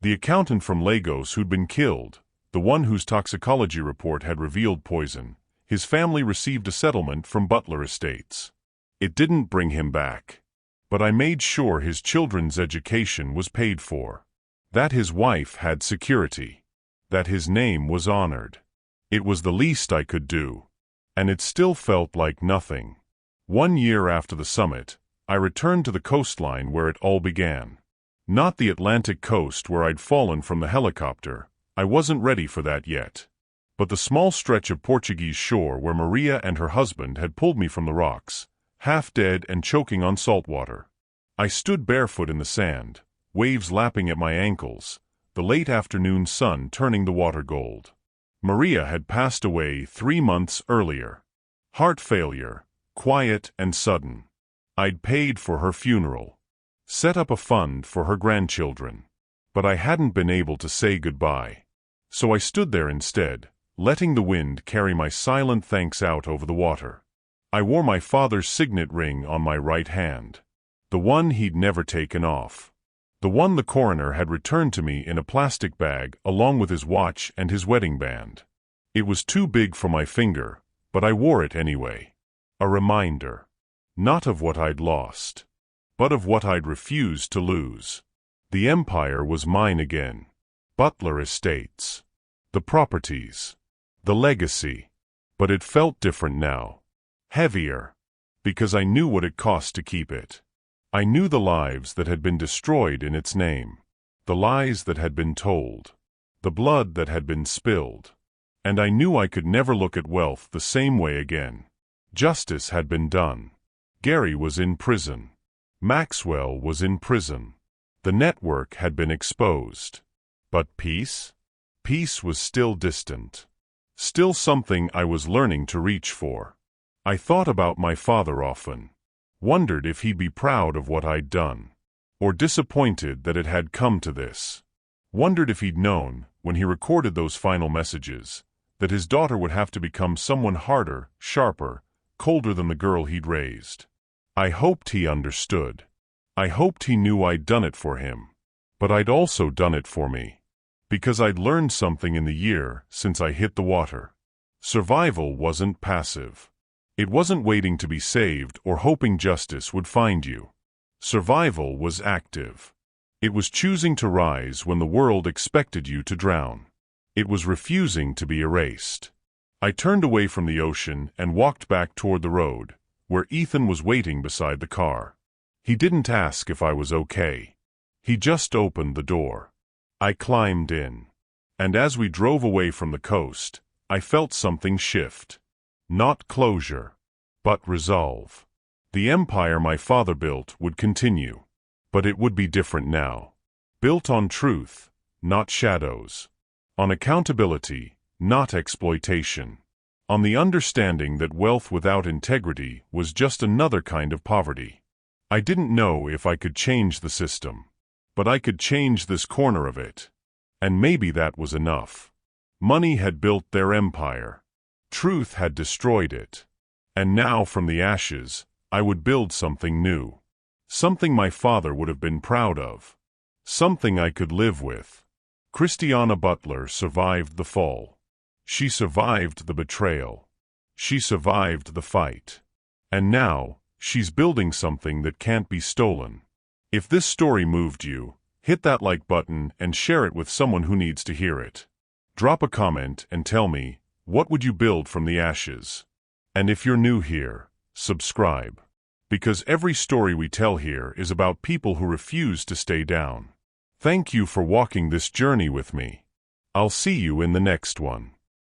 The accountant from Lagos who'd been killed, the one whose toxicology report had revealed poison, his family received a settlement from Butler Estates. It didn't bring him back. But I made sure his children's education was paid for. That his wife had security. That his name was honored. It was the least I could do. And it still felt like nothing. 1 year after the summit, I returned to the coastline where it all began. Not the Atlantic coast where I'd fallen from the helicopter. I wasn't ready for that yet. But the small stretch of Portuguese shore where Maria and her husband had pulled me from the rocks, half dead and choking on salt water. I stood barefoot in the sand, waves lapping at my ankles, the late afternoon sun turning the water gold. Maria had passed away 3 months earlier. Heart failure, quiet and sudden. I'd paid for her funeral. Set up a fund for her grandchildren. But I hadn't been able to say goodbye. So I stood there instead, letting the wind carry my silent thanks out over the water. I wore my father's signet ring on my right hand. The one he'd never taken off. The one the coroner had returned to me in a plastic bag along with his watch and his wedding band. It was too big for my finger, but I wore it anyway. A reminder. Not of what I'd lost, but of what I'd refused to lose. The empire was mine again. Butler Estates. The properties. The legacy. But it felt different now. Heavier. Because I knew what it cost to keep it. I knew the lives that had been destroyed in its name. The lies that had been told. The blood that had been spilled. And I knew I could never look at wealth the same way again. Justice had been done. Gary was in prison. Maxwell was in prison. The network had been exposed. But peace? Peace was still distant. Still something I was learning to reach for. I thought about my father often. Wondered if he'd be proud of what I'd done. Or disappointed that it had come to this. Wondered if he'd known, when he recorded those final messages, that his daughter would have to become someone harder, sharper, colder than the girl he'd raised. I hoped he understood. I hoped he knew I'd done it for him. But I'd also done it for me. Because I'd learned something in the year since I hit the water. Survival wasn't passive. It wasn't waiting to be saved or hoping justice would find you. Survival was active. It was choosing to rise when the world expected you to drown. It was refusing to be erased. I turned away from the ocean and walked back toward the road, where Ethan was waiting beside the car. He didn't ask if I was okay. He just opened the door. I climbed in. And as we drove away from the coast, I felt something shift. Not closure, but resolve. The empire my father built would continue, but it would be different now. Built on truth, not shadows. On accountability, not exploitation. On the understanding that wealth without integrity was just another kind of poverty. I didn't know if I could change the system, but I could change this corner of it. And maybe that was enough. Money had built their empire. Truth had destroyed it. And now from the ashes, I would build something new. Something my father would have been proud of. Something I could live with. Christiana Butler survived the fall. She survived the betrayal. She survived the fight. And now, she's building something that can't be stolen. If this story moved you, hit that like button and share it with someone who needs to hear it. Drop a comment and tell me, what would you build from the ashes? And if you're new here, subscribe. Because every story we tell here is about people who refuse to stay down. Thank you for walking this journey with me. I'll see you in the next one.